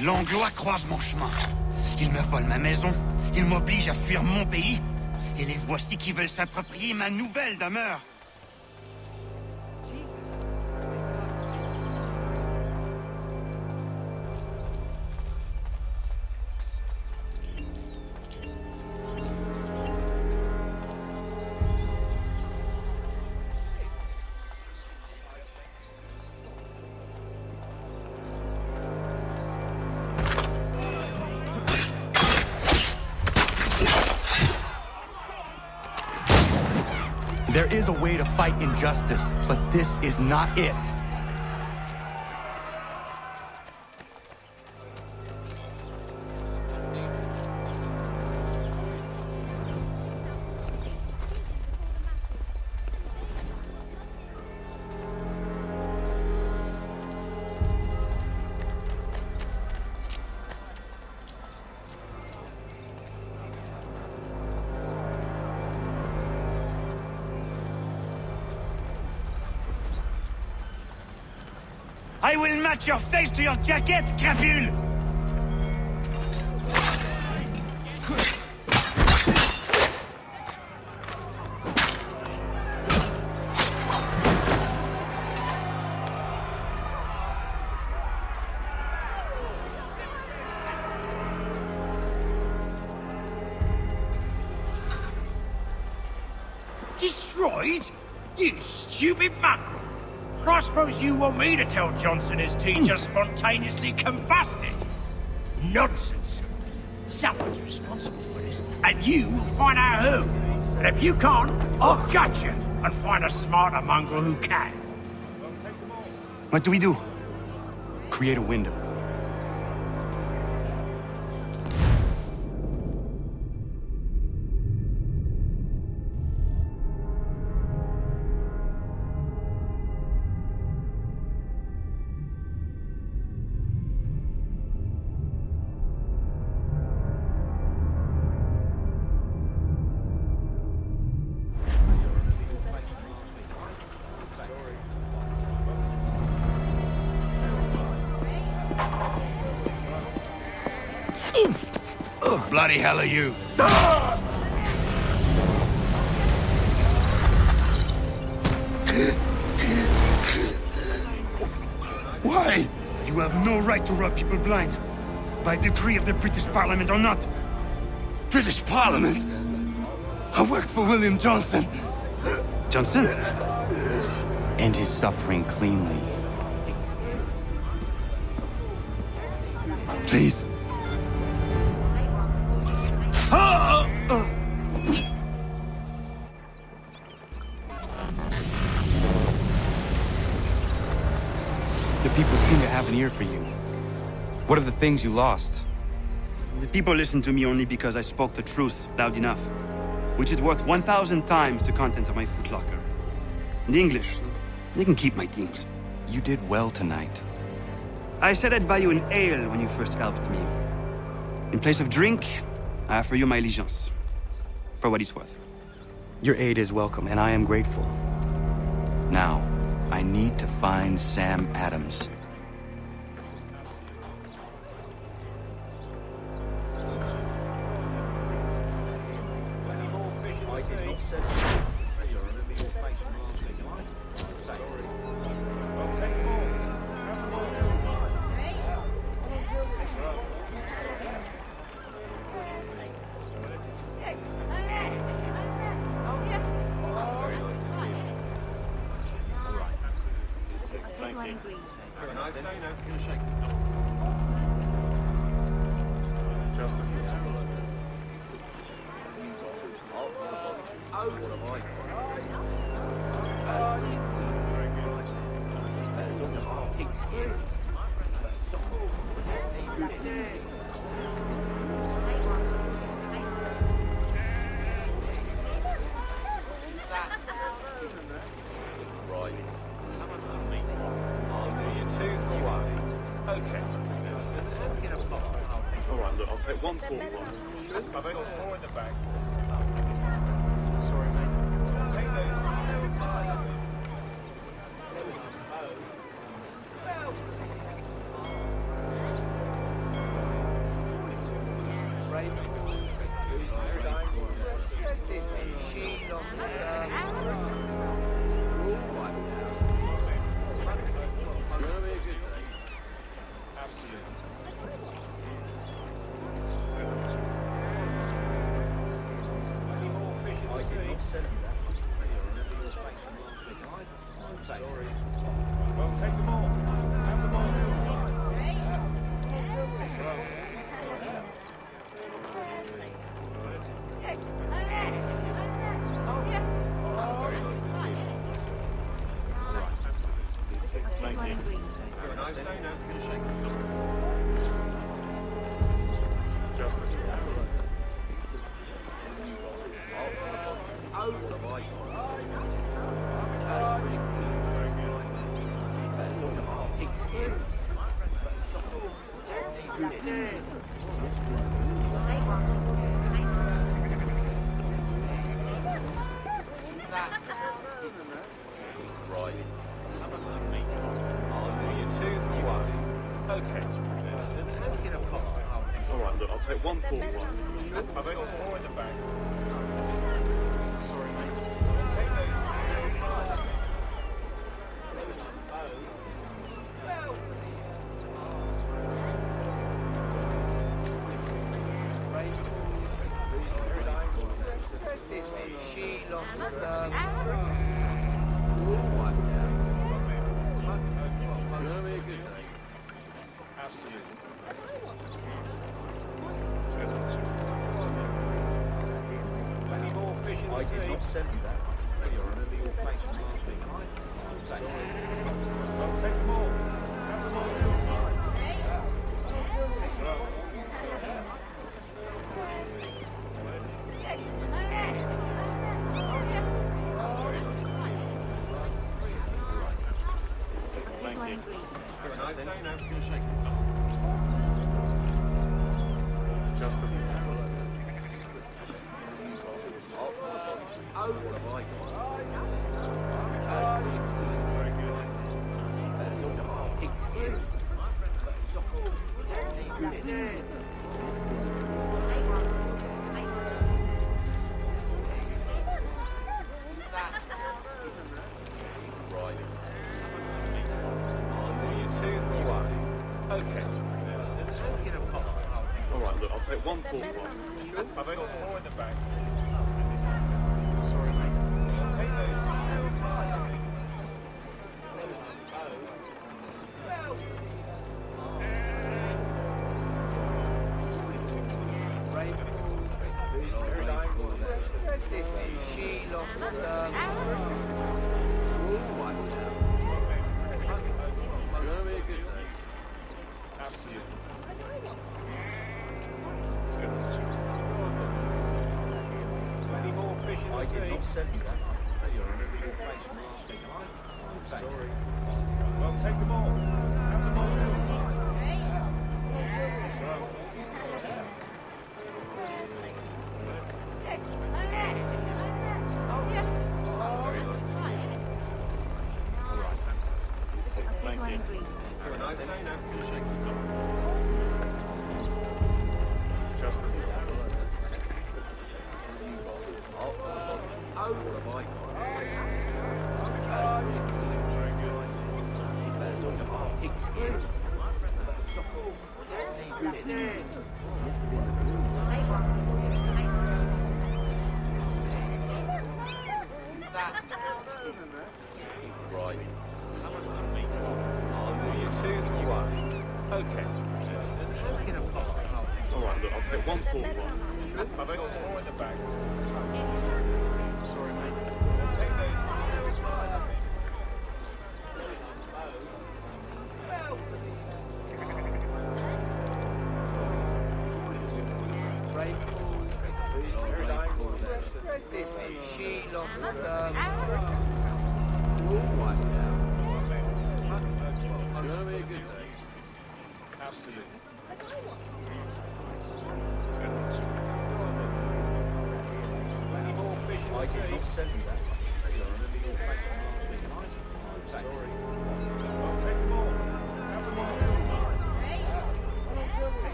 L'Anglois croise mon chemin. Ils me volent ma maison, ils m'obligent à fuir mon pays, et les voici qui veulent s'approprier ma nouvelle demeure. There is a way to fight injustice, but this is not it. I will match your face to your jacket, crapule! Destroyed? You stupid mongrel! I suppose you want me to tell Johnson his tea just spontaneously combusted? Nonsense. Someone's responsible for this, and you will find out who. And if you can't, I'll gut you and find a smarter mongrel who can. What do we do? Create a window. Bloody hell are you? Why? You have no right to rub people blind. By decree of the British Parliament or not. British Parliament? I worked for William Johnson. Johnson? End his suffering cleanly. Please. The people seem to have an ear for you. What are the things you lost? The people listen to me only because I spoke the truth loud enough, which is worth 1,000 times the content of my footlocker. And the English, they can keep my things. You did well tonight. I said I'd buy you an ale when you first helped me. In place of drink, I offer you my allegiance. For what it's worth. Your aid is welcome, and I am grateful. Now, I need to find Sam Adams.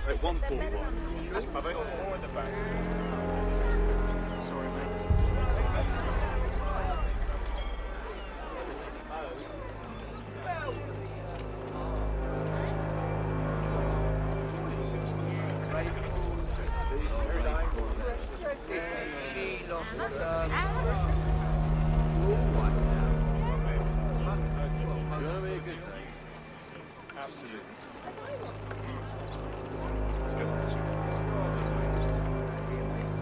Take 141. Have they got more in the back? Sorry, mate. Absolutely.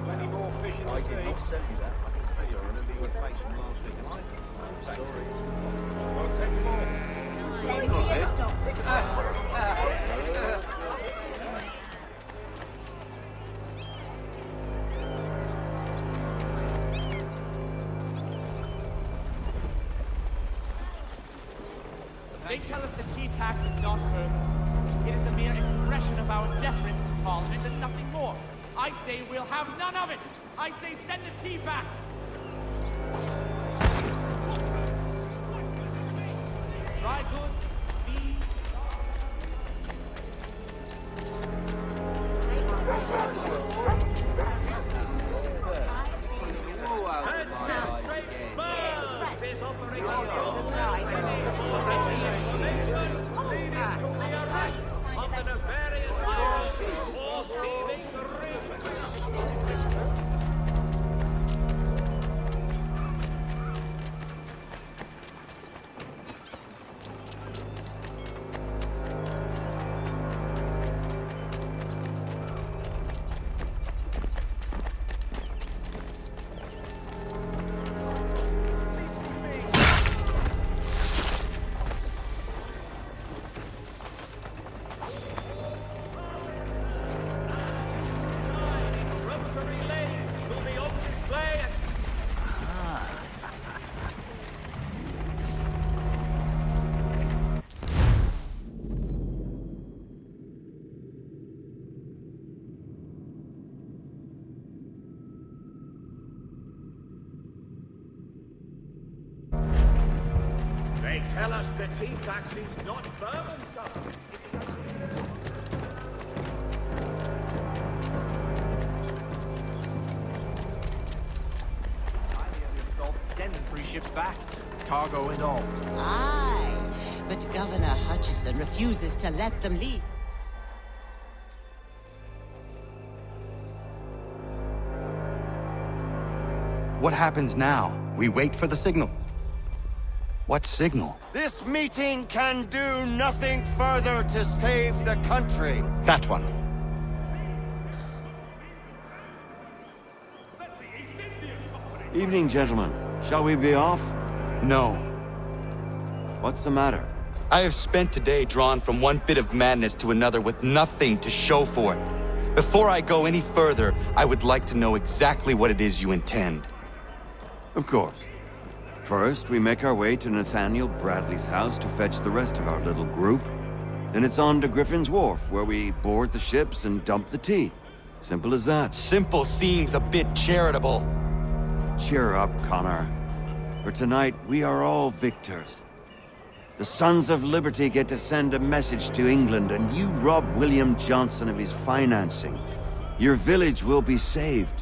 Any more fish in the sea? I did not send you that. I can tell you. I remember your face from last week. I'm sorry. Well, take more. They tell us the tea tax is not purpose. It is a mere expression of our deference to Parliament and nothing more. I say we'll have none of it. I say send the tea back. Dry goods, feed. They tell us the tea tax is not burdensome. Sending 3 ships back, cargo and all. Aye, but Governor Hutchison refuses to let them leave. What happens now? We wait for the signal. What signal? This meeting can do nothing further to save the country. That one. Evening, gentlemen. Shall we be off? No. What's the matter? I have spent today drawn from one bit of madness to another with nothing to show for it. Before I go any further, I would like to know exactly what it is you intend. Of course. First, we make our way to Nathaniel Bradley's house to fetch the rest of our little group. Then it's on to Griffin's Wharf, where we board the ships and dump the tea. Simple as that. Simple seems a bit charitable. Cheer up, Connor. For tonight, we are all victors. The Sons of Liberty get to send a message to England, and you rob William Johnson of his financing. Your village will be saved.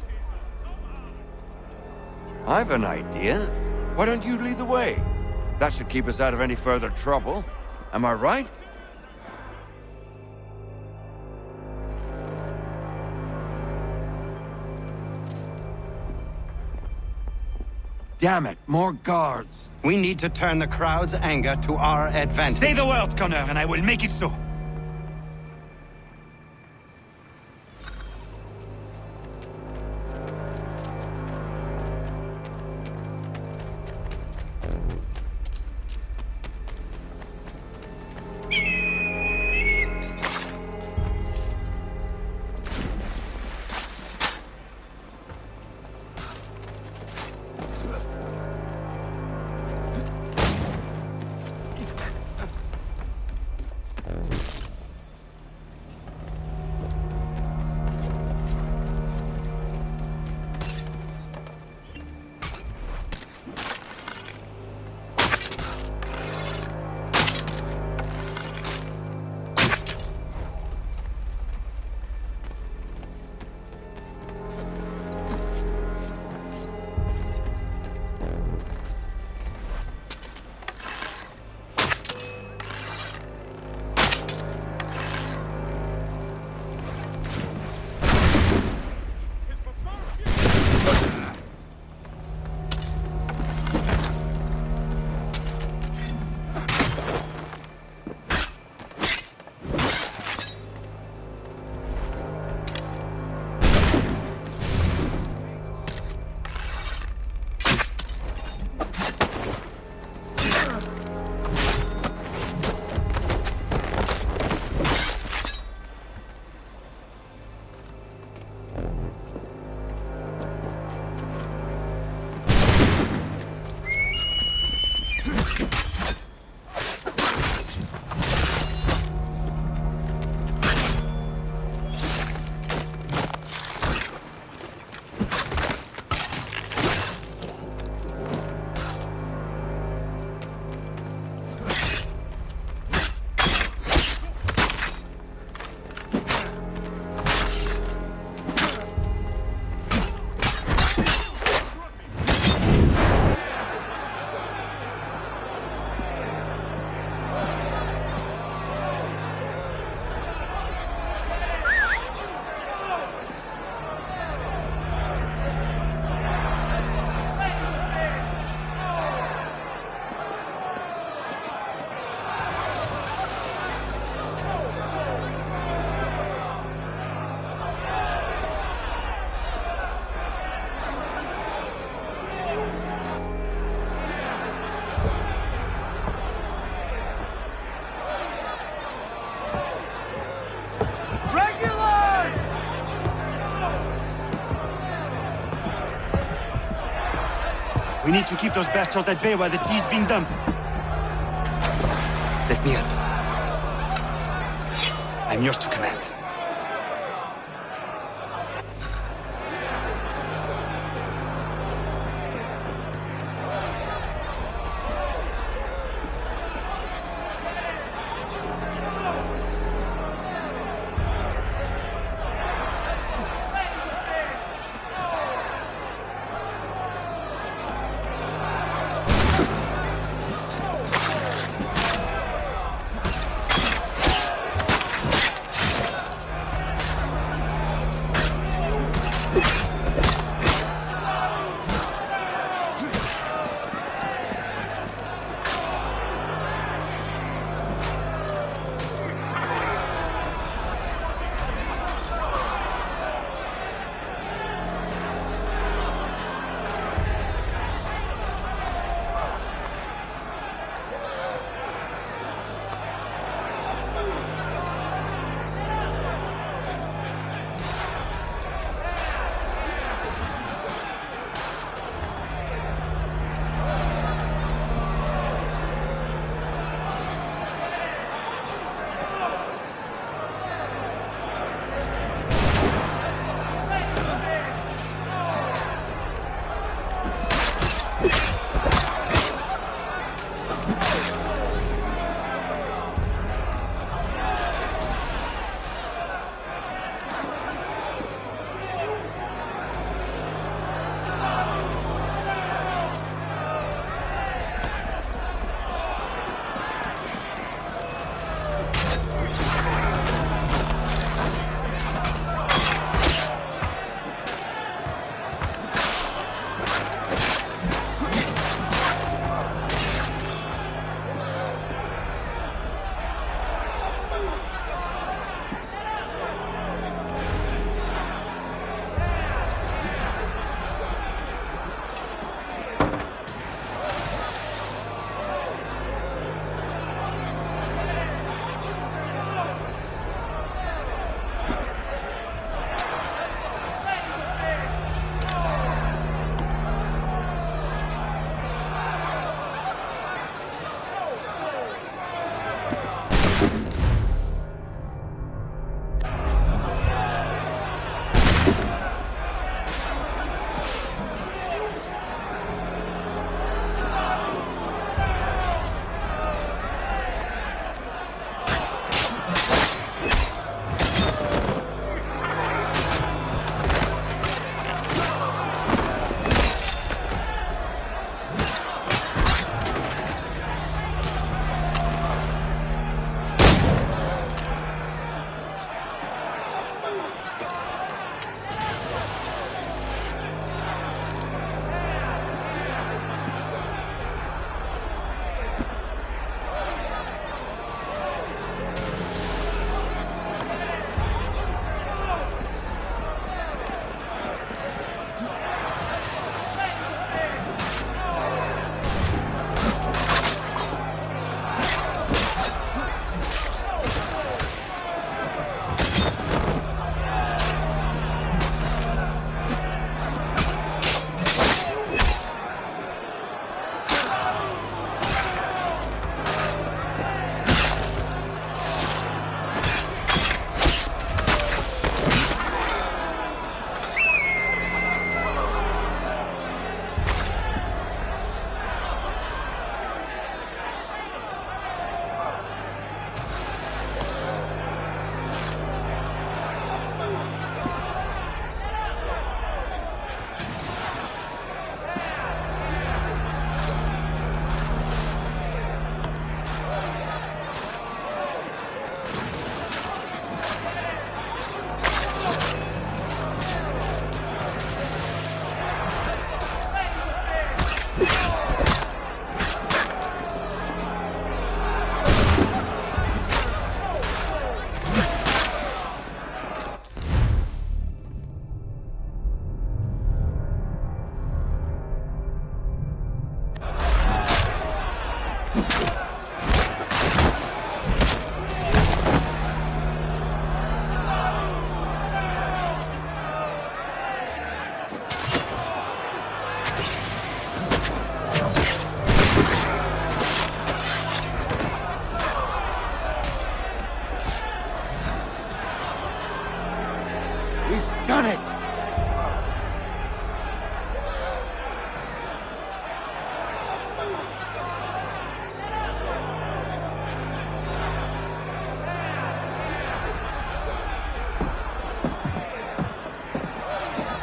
I've an idea. Why don't you lead the way? That should keep us out of any further trouble. Am I right? Damn it, more guards. We need to turn the crowd's anger to our advantage. Say the word, Connor, and I will make it so. We need to keep those bastards at bay while the tea's being dumped. Let me help. I'm yours to command.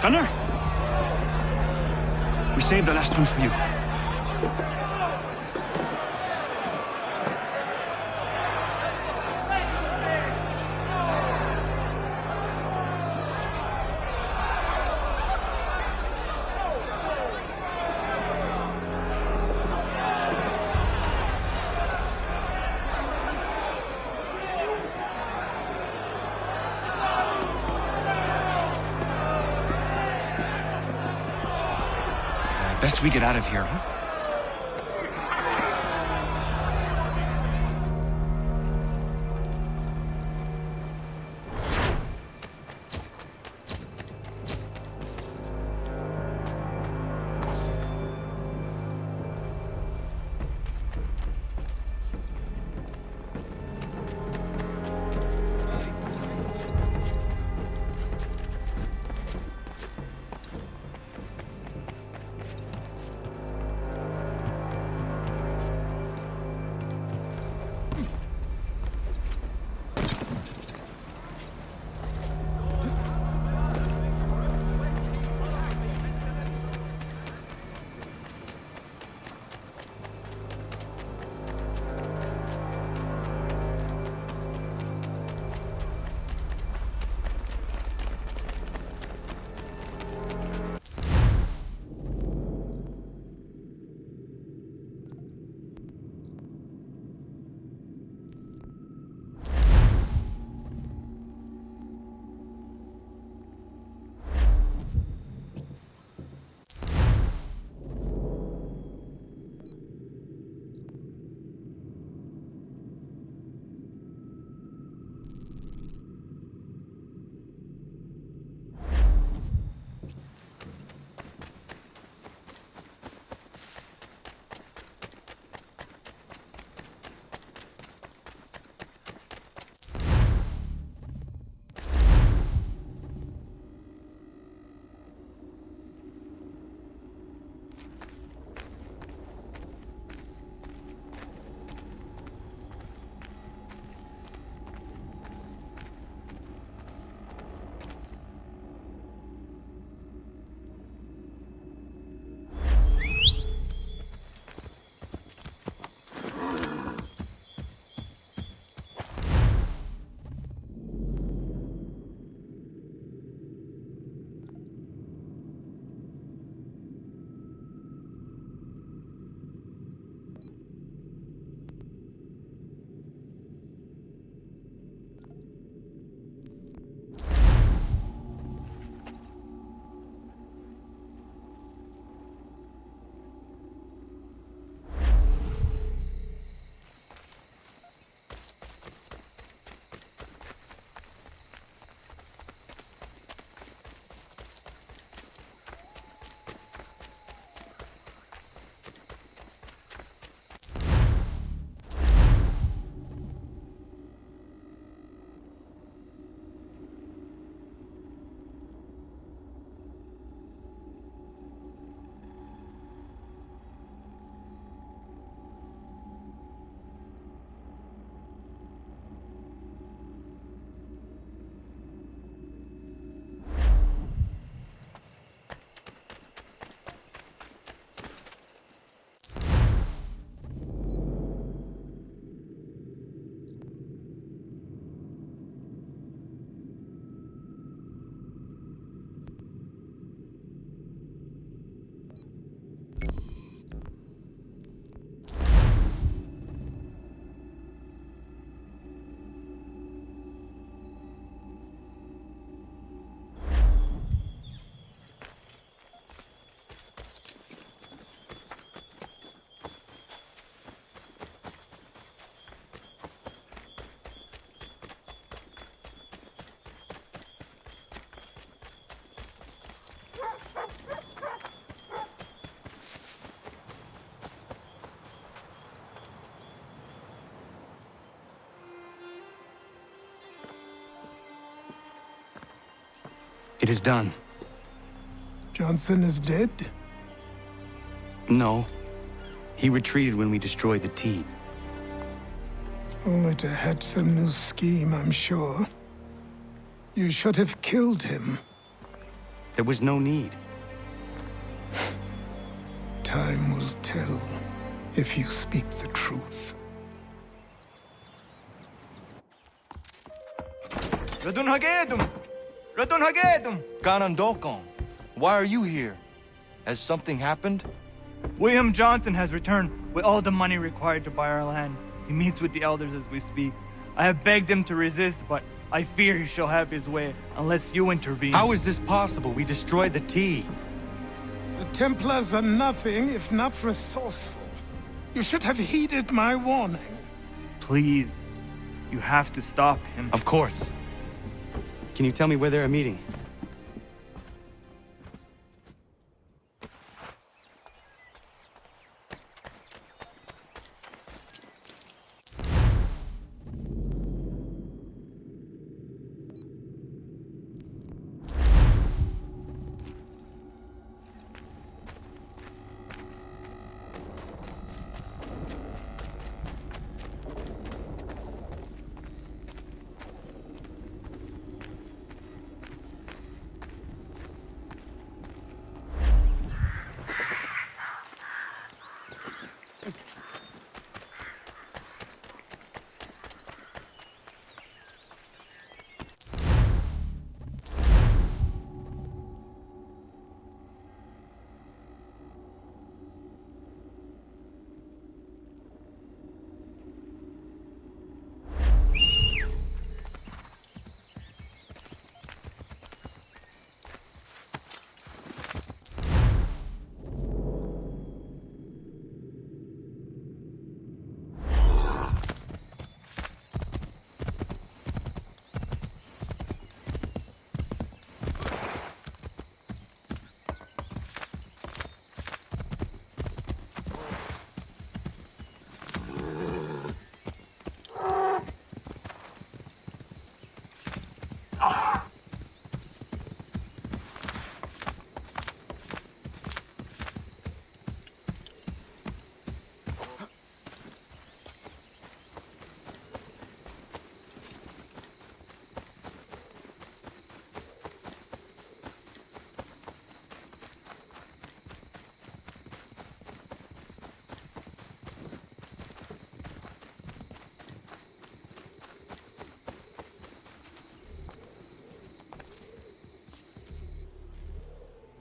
Gunner? We saved the last one for you. Best we get out of here, huh? It is done. Johnson is dead? No. He retreated when we destroyed the T. Only to hatch some new scheme, I'm sure. You should have killed him. There was no need. Time will tell if you speak the truth. Radun Hagedum! Radun Hagedum! Ganondokon, why are you here? Has something happened? William Johnson has returned with all the money required to buy our land. He meets with the elders as we speak. I have begged him to resist, but I fear he shall have his way unless you intervene. How is this possible? We destroyed the tea. The Templars are nothing if not resourceful. You should have heeded my warning. Please, you have to stop him. Of course. Can you tell me where they're meeting?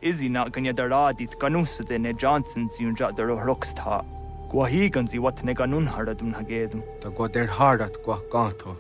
Izzy not gonna daradit ganusade ne Johnson's yun jat der rocksta. Guahiganzi what ne ganun haradun hagedum. Ta go der hardat gua ganto.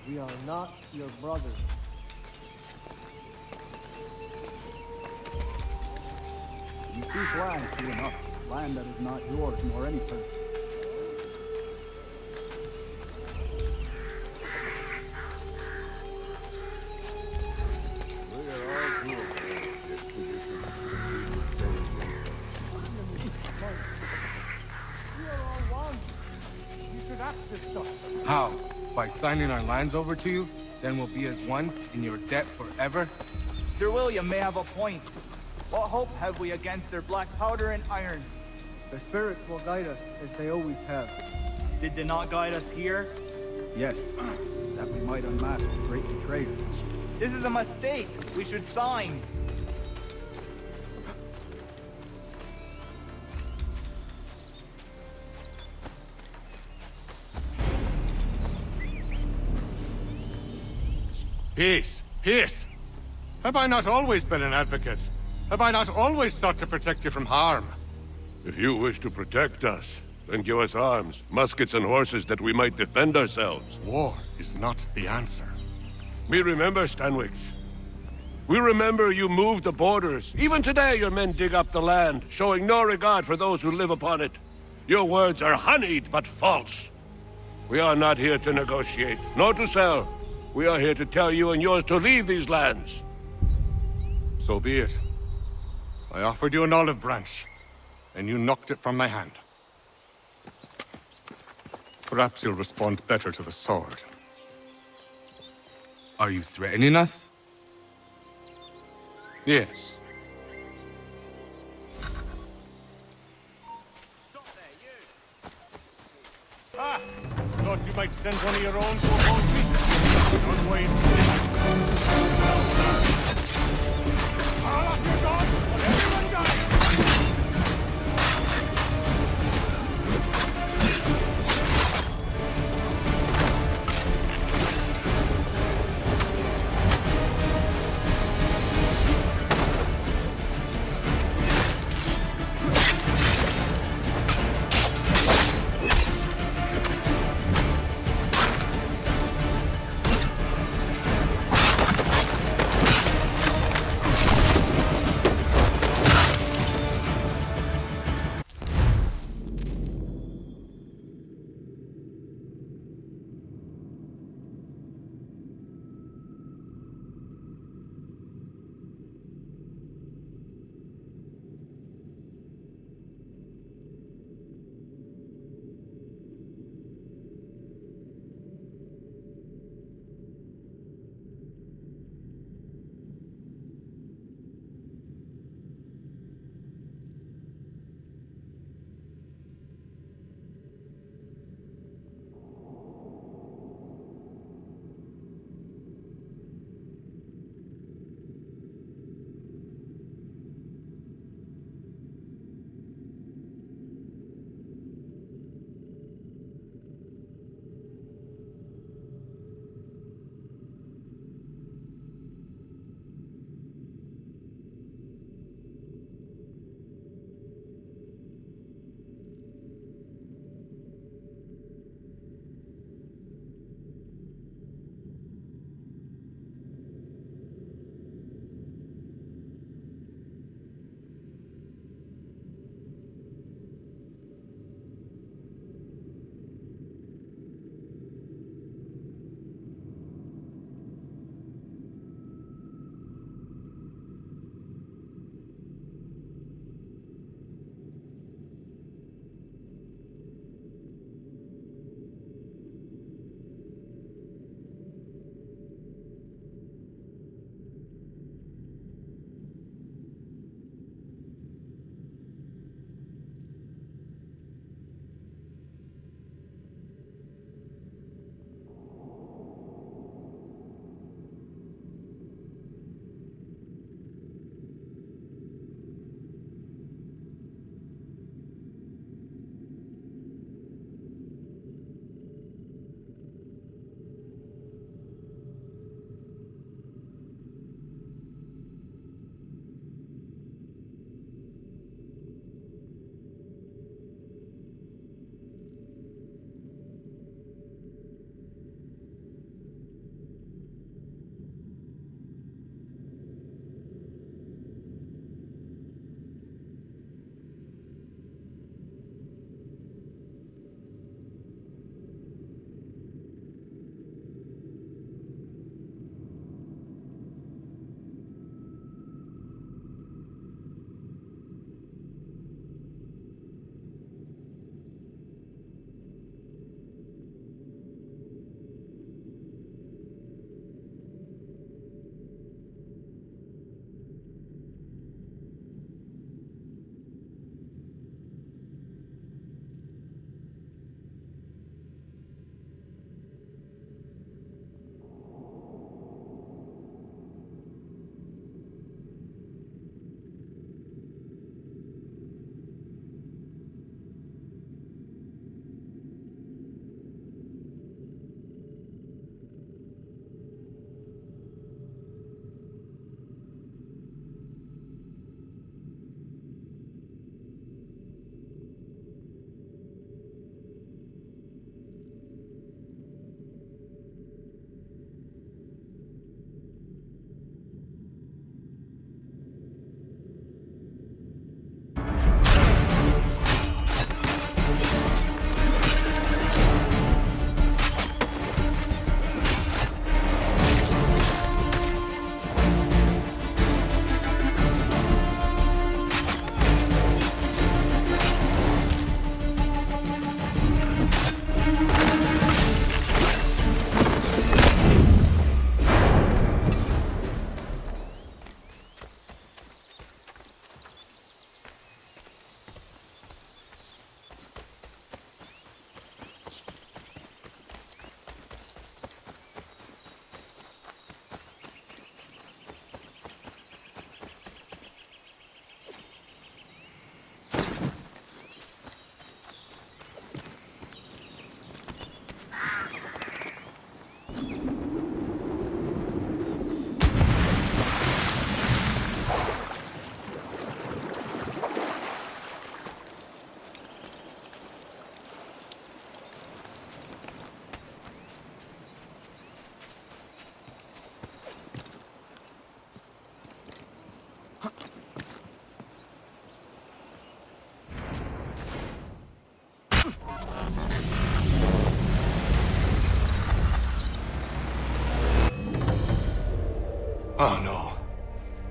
We are not your brothers. land to enough. Land that is not yours nor any person. How? By signing our lands over to you? Then we'll be as one in your debt forever? Sir William may have a point. What hope have we against their black powder and iron? The spirits will guide us, as they always have. Did they not guide us here? Yes, that we might unmask the great betrayer. This is a mistake. We should sign. Peace! Peace! Have I not always been an advocate? Have I not always sought to protect you from harm? If you wish to protect us, then give us arms, muskets and horses that we might defend ourselves. War is not the answer. We remember, Stanwix. We remember you moved the borders. Even today your men dig up the land, showing no regard for those who live upon it. Your words are honeyed, but false. We are not here to negotiate, nor to sell. We are here to tell you and yours to leave these lands. So be it. I offered you an olive branch, and you knocked it from my hand. Perhaps you'll respond better to the sword. Are you threatening us? Yes. Ah! Thought you might send one of your own to oppose me. Don't waste all of your guns, or everyone dies!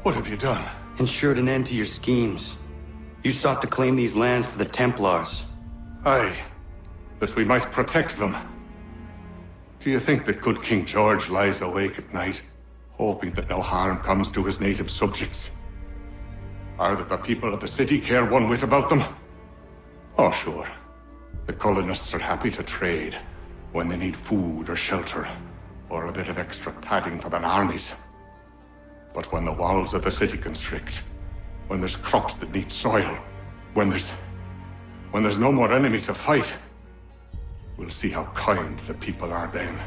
What have you done? Ensured an end to your schemes. You sought to claim these lands for the Templars. Aye, that we might protect them. Do you think that good King George lies awake at night, hoping that no harm comes to his native subjects? Or that the people of the city care one whit about them? Oh, sure. The colonists are happy to trade when they need food or shelter, or a bit of extra padding for their armies. But when the walls of the city constrict, when there's crops that need soil, when there's no more enemy to fight, we'll see how kind the people are then.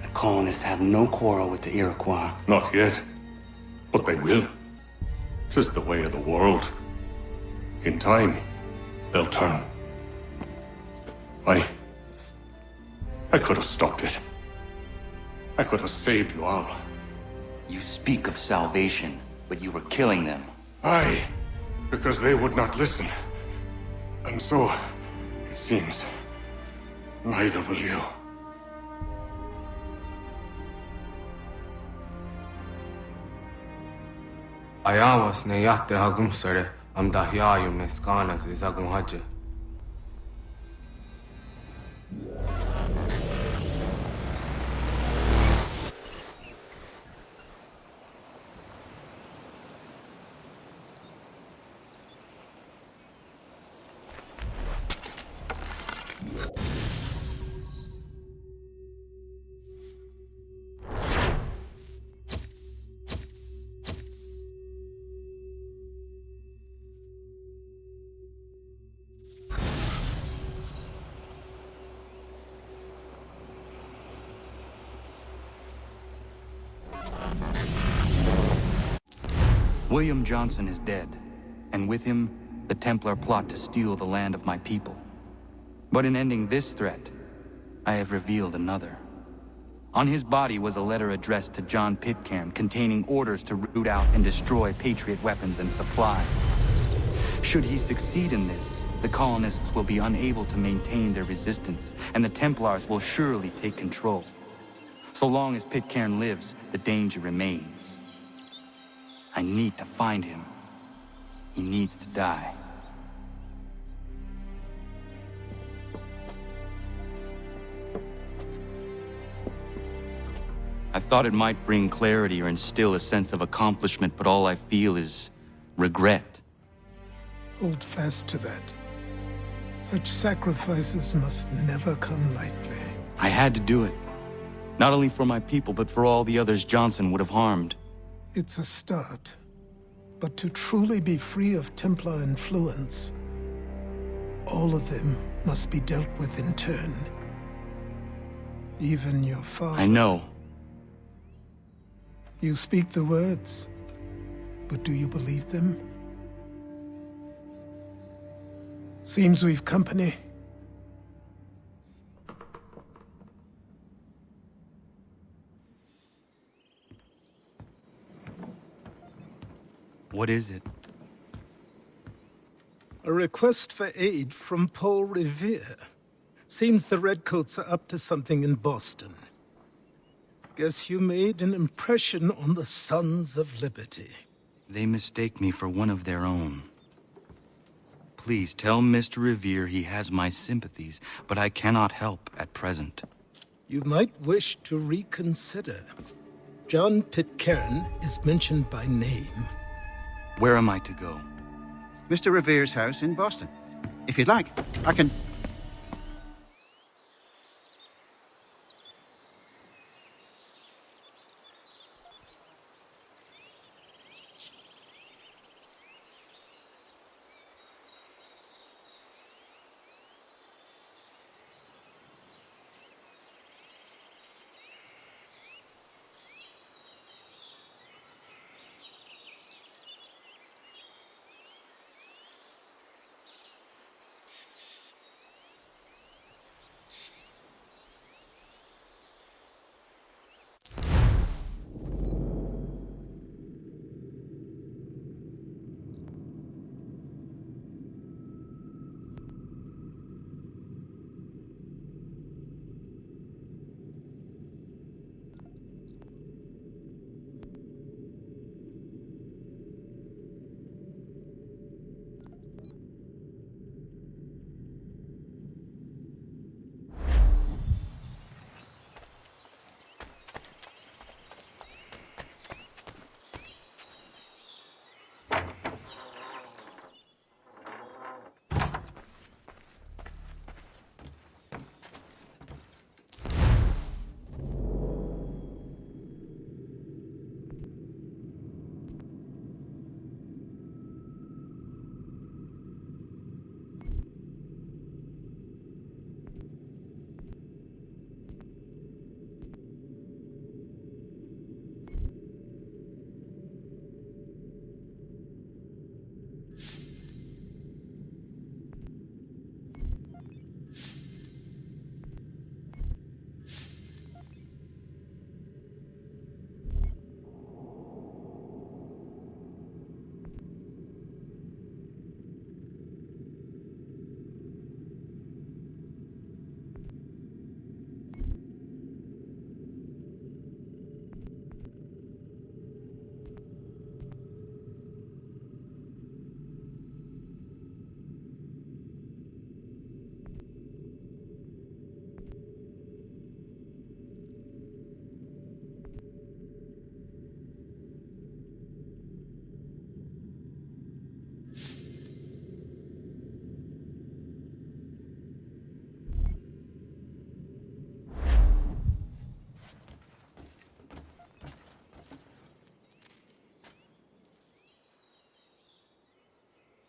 The colonists have no quarrel with the Iroquois. Not yet, but they will. 'Tis the way of the world. In time, they'll turn. I could have stopped it. I could have saved you all. You speak of salvation, but you were killing them. Aye, because they would not listen. And so, it seems, neither will you. Ayawas ne yahte hagum sare am dahyayum ne skanas izagum haje. William Johnson is dead, and with him, the Templar plot to steal the land of my people. But in ending this threat, I have revealed another. On his body was a letter addressed to John Pitcairn containing orders to root out and destroy Patriot weapons and supply. Should he succeed in this, the colonists will be unable to maintain their resistance, and the Templars will surely take control. So long as Pitcairn lives, the danger remains. I need to find him. He needs to die. I thought it might bring clarity or instill a sense of accomplishment, but all I feel is regret. Hold fast to that. Such sacrifices must never come lightly. I had to do it. Not only for my people, but for all the others Johnson would have harmed. It's a start. But to truly be free of Templar influence, all of them must be dealt with in turn. Even your father. I know. You speak the words, but do you believe them? Seems we've company. What is it? A request for aid from Paul Revere. Seems the Redcoats are up to something in Boston. Guess you made an impression on the Sons of Liberty. They mistake me for one of their own. Please tell Mr. Revere he has my sympathies, but I cannot help at present. You might wish to reconsider. John Pitcairn is mentioned by name. Where am I to go? Mr. Revere's house in Boston. If you'd like, I can...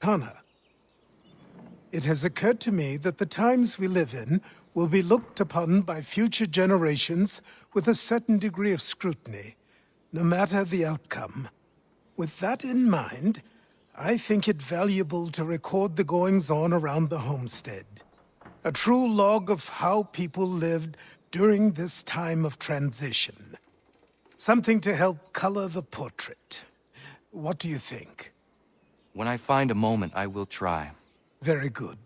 Connor. It has occurred to me that the times we live in will be looked upon by future generations with a certain degree of scrutiny, no matter the outcome. With that in mind, I think it valuable to record the goings-on around the homestead. A true log of how people lived during this time of transition. Something to help color the portrait. What do you think? When I find a moment, I will try. Very good.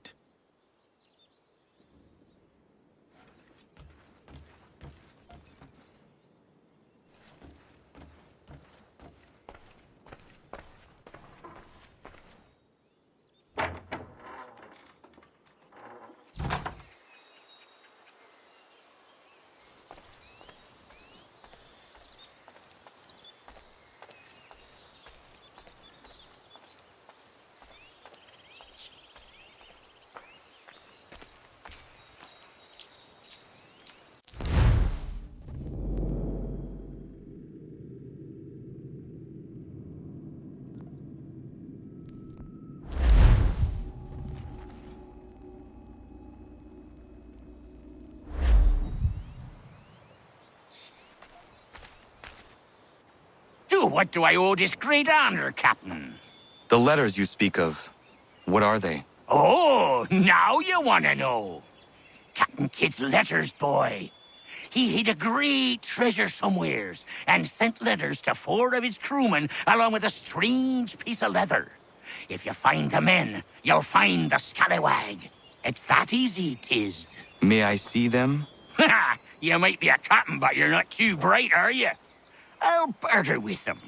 What do I owe this great honor, Captain? The letters you speak of, what are they? Oh, now you want to know. Captain Kidd's letters, boy. He hid a great treasure somewheres and sent letters to 4 of his crewmen along with a strange piece of leather. If you find the men, you'll find the scallywag. It's that easy, 'tis. May I see them? Ha! You might be a captain, but you're not too bright, are you? I'll barter with them.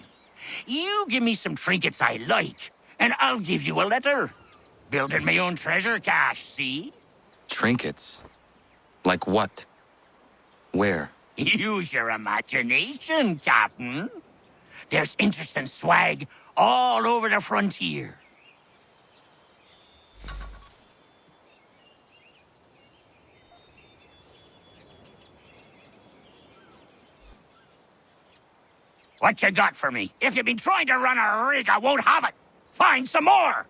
You give me some trinkets I like, and I'll give you a letter. Building my own treasure cache, see? Trinkets? Like what? Where? Use your imagination, Captain. There's interesting swag all over the frontier. What you got for me? If you've been trying to run a rig, I won't have it. Find some more!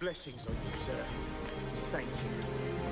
Blessings on you, sir. Thank you.